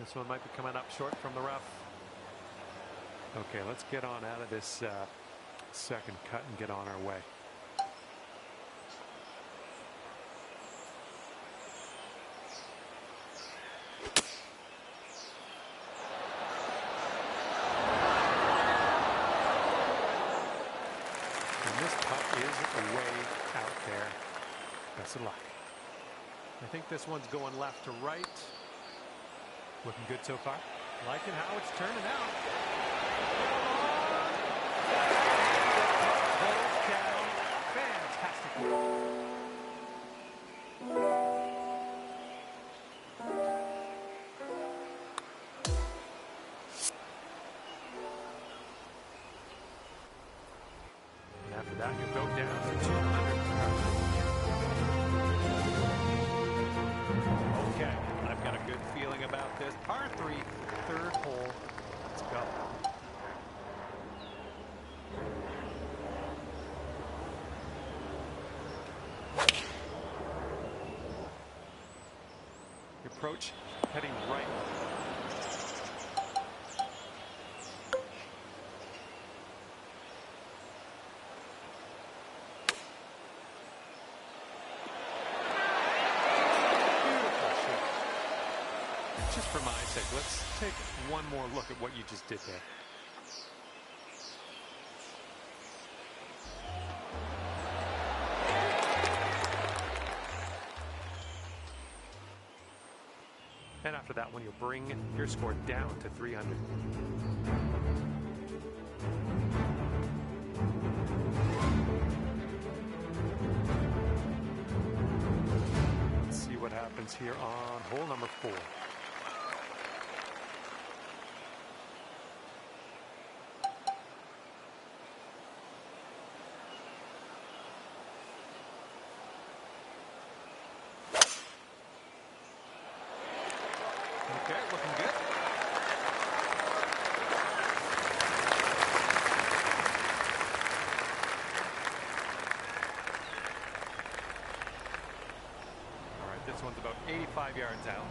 This one might be coming up short from the rough. Okay, let's get on out of this second cut and get on our way. And this putt is way out there. Best of luck. I think this one's going left to right. Looking good so far. Liking how it's turning out. Goes down. Fantastic. And after that, you go down to 200. Okay, I've got a good feeling about this. Par 3, third hole. Let's go. The approach heading right. Just for my sake, let's take one more look at what you just did there. And after that one, you'll bring your score down to 300. Let's see what happens here on hole number 4. Okay, looking good. All right, this one's about 85 yards out.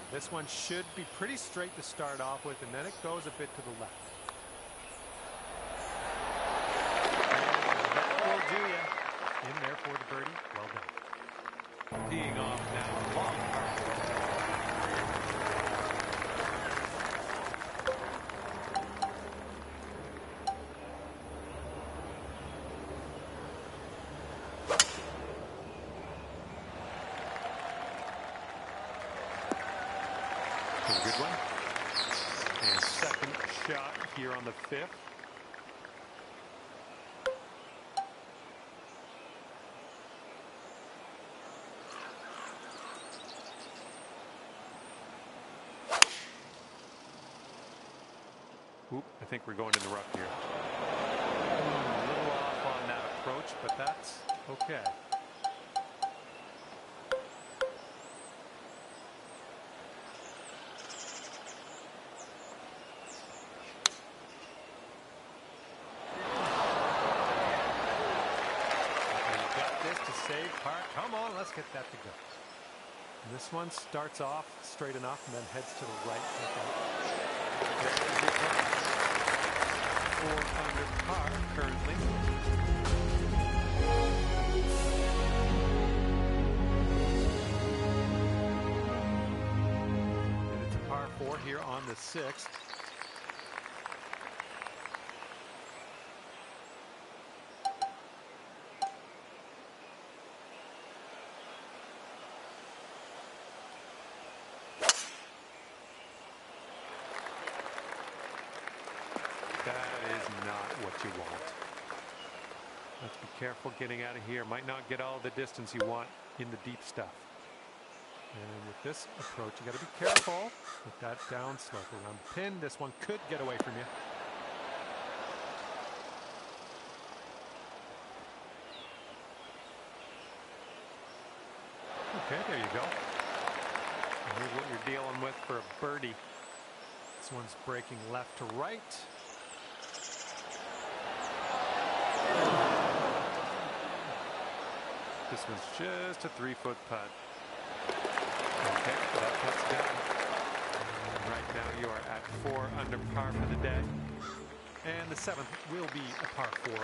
This one should be pretty straight to start off with, and then it goes a bit to the left. And that will do you. In there for the birdie. Well done. Teeing off now. Long par. A good one. And second shot here on the 5th. Oop, I think we're going in the rough here. A little off on that approach, but that's okay. Save par. Come on, let's get that to go. And this one starts off straight enough and then heads to the right. 400 par currently. And it's a par 4 here on the 6th. That is not what you want. Let's be careful getting out of here. Might not get all the distance you want in the deep stuff. And with this approach, you got to be careful with that down slope around the pin. This one could get away from you. Okay, there you go. Here's what you're dealing with for a birdie. This one's breaking left to right. This one's just a 3-foot putt. Okay, that putt's done. Right now you are at 4 under par for the day. And the 7th will be a par 4.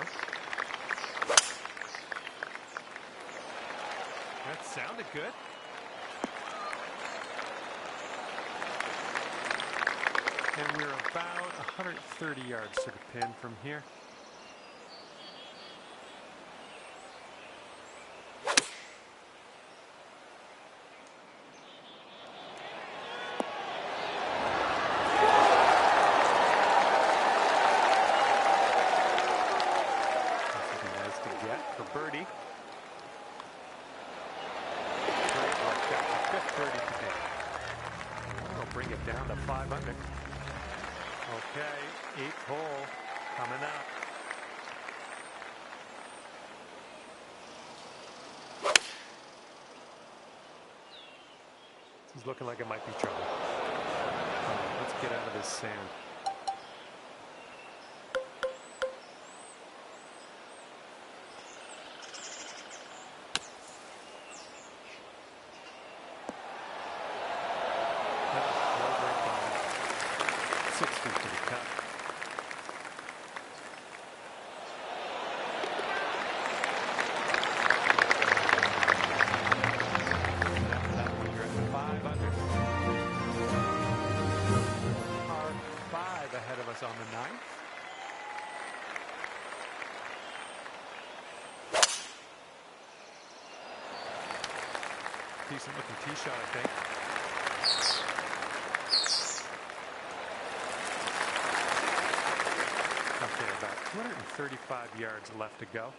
That sounded good. And we're about 130 yards to the pin from here. This would be nice to get for birdie. Great work. That's the 5th birdie today. That'll bring it down to 5 under. Okay, 8th hole coming up. This is looking like it might be trouble. Let's get out of this sand. Over and by. 6 feet to the cup. That one you're at 5 under. Par 5 ahead of us on the 9th. Decent looking tee shot, I think. Okay, about 235 yards left to go.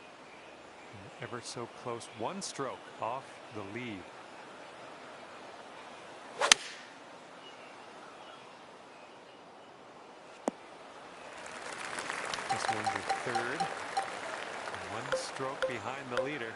And ever so close, 1 stroke off the lead. This one's your 3rd. 1 stroke behind the leader.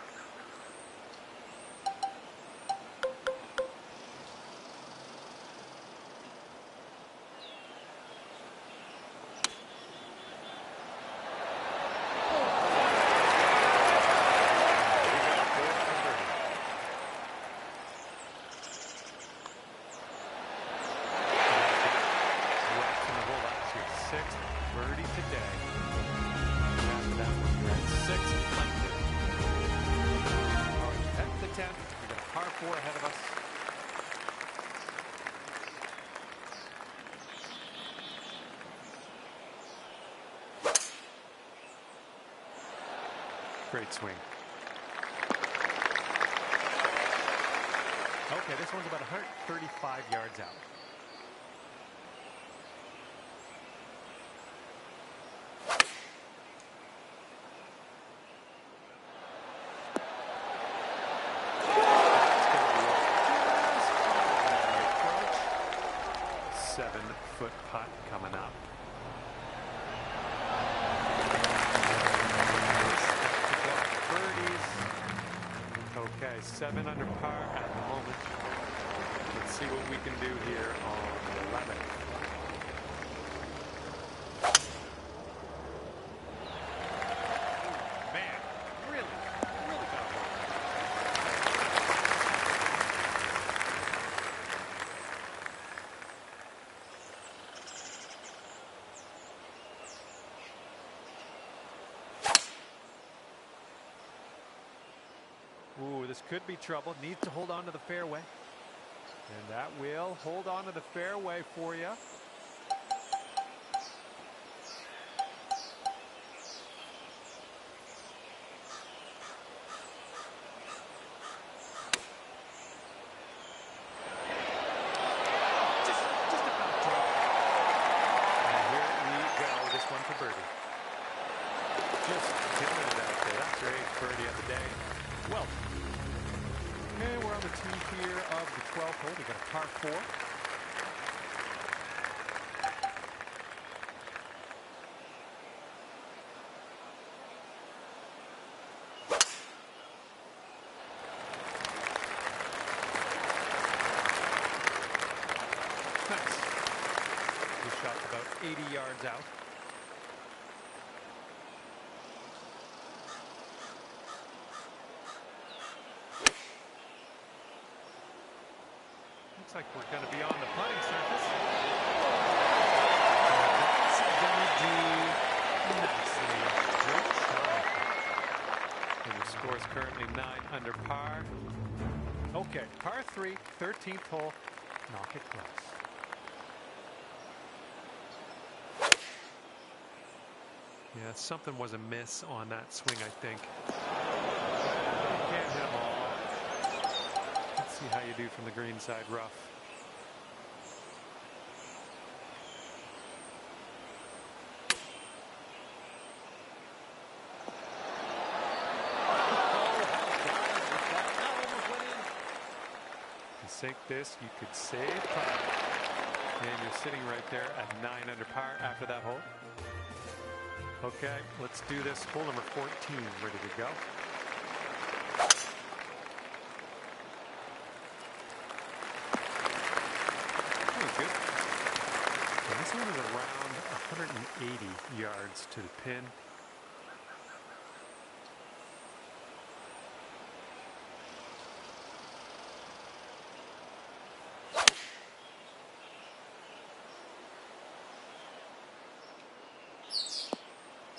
Ahead of us. Great swing. Okay, this one's about 135 yards out. Foot putt coming up. Birdies. Okay, 7 under par at the moment. Let's see what we can do here on the 11th. Man, really got to work. Ooh, this could be trouble. Needs to hold on to the fairway. And that will hold on to the fairway for you. Just about drop. And here we go. This one for birdie. Just killing it out there. That's your 8th birdie of the day. Well, and we're on the tee here of the 12th hole. We got a par 4. 80 yards out. Looks like we're going to be on the putting surface. That's going to do nicely. Great shot. And the score is currently 9 under par. Okay, par 3, 13th hole. Knock it close. Yeah, something was amiss on that swing, I think. Can't hit them all. Let's see how you do from the green side rough. To sink this, you could save par. And you're sitting right there at 9 under par after that hole. Okay, let's do this. Hole number 14, ready to go. That was good. And this one is around 180 yards to the pin.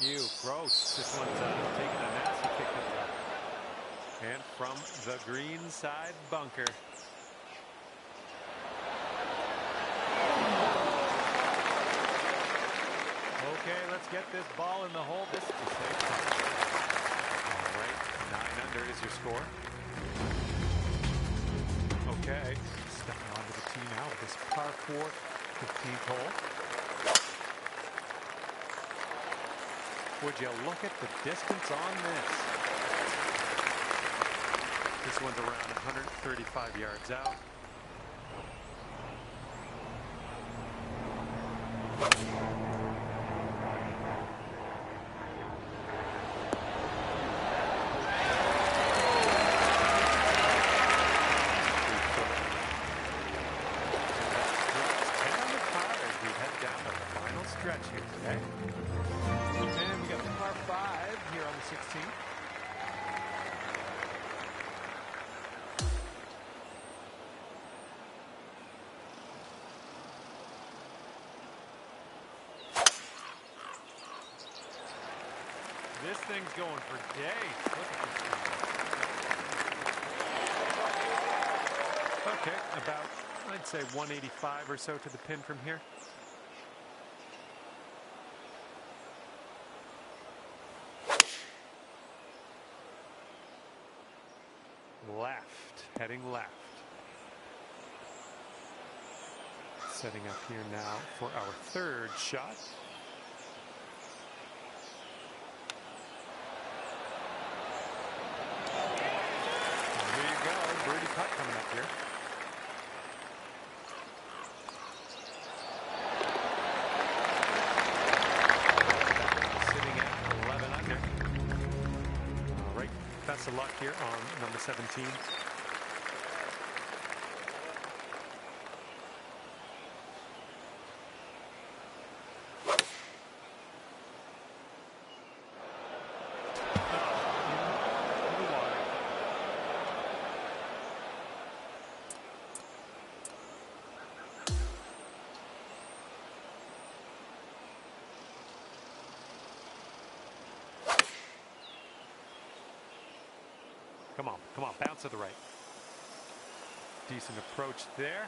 Ew, gross. This one's taking a nasty kick to the left. And from the green side bunker. Okay, let's get this ball in the hole. This is a safe putt. All right, 9 under is your score. Okay, stepping onto the tee now with this par 4, 15th hole. Would you look at the distance on this? This one's around 135 yards out. Stretch here today. And we got the par 5 here on the 16th. This thing's going for days. Look at this thing. Okay, about, I'd say 185 or so to the pin from here. Left, heading left. Setting up here now for our 3rd shot. There you go, birdie putt coming up here. Sitting at 11 under. All right, best of luck here on number 17. Come on, bounce to the right. Decent approach there.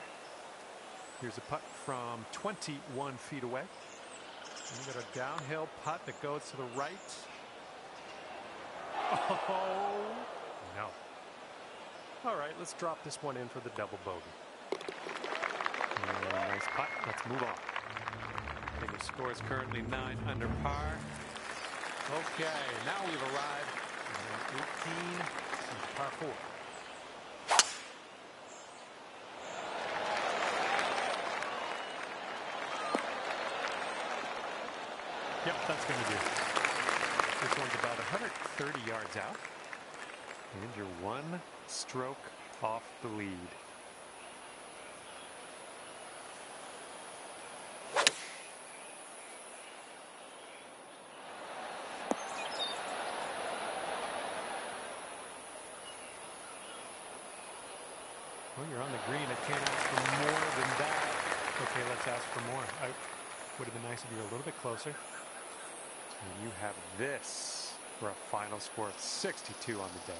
Here's a putt from 21 feet away. And we got a downhill putt that goes to the right. Oh, no. All right, let's drop this one in for the double bogey. Nice putt. Let's move on. I think the score is currently 9 under par. Okay, now we've arrived at 18. Par 4. Yep, that's going to do it. This one's about 130 yards out. And you're 1 stroke off the lead. on the green. I can't ask for more than that. Okay, let's ask for more. Would have been nice if you were a little bit closer. And you have this for a final score of 62 on the day.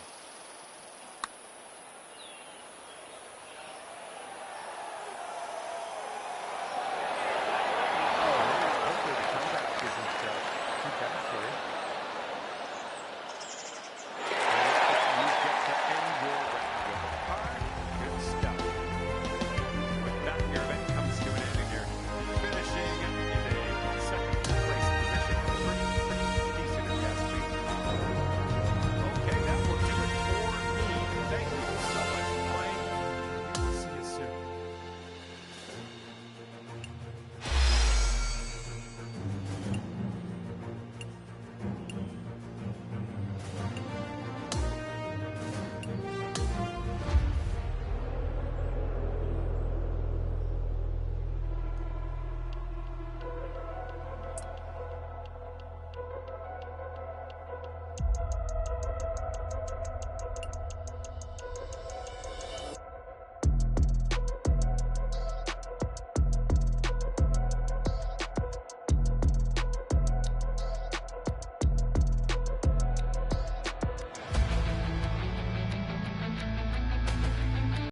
Hopefully the comeback isn't too bad for you. You get to end your round with a par. Good stuff. With that, you're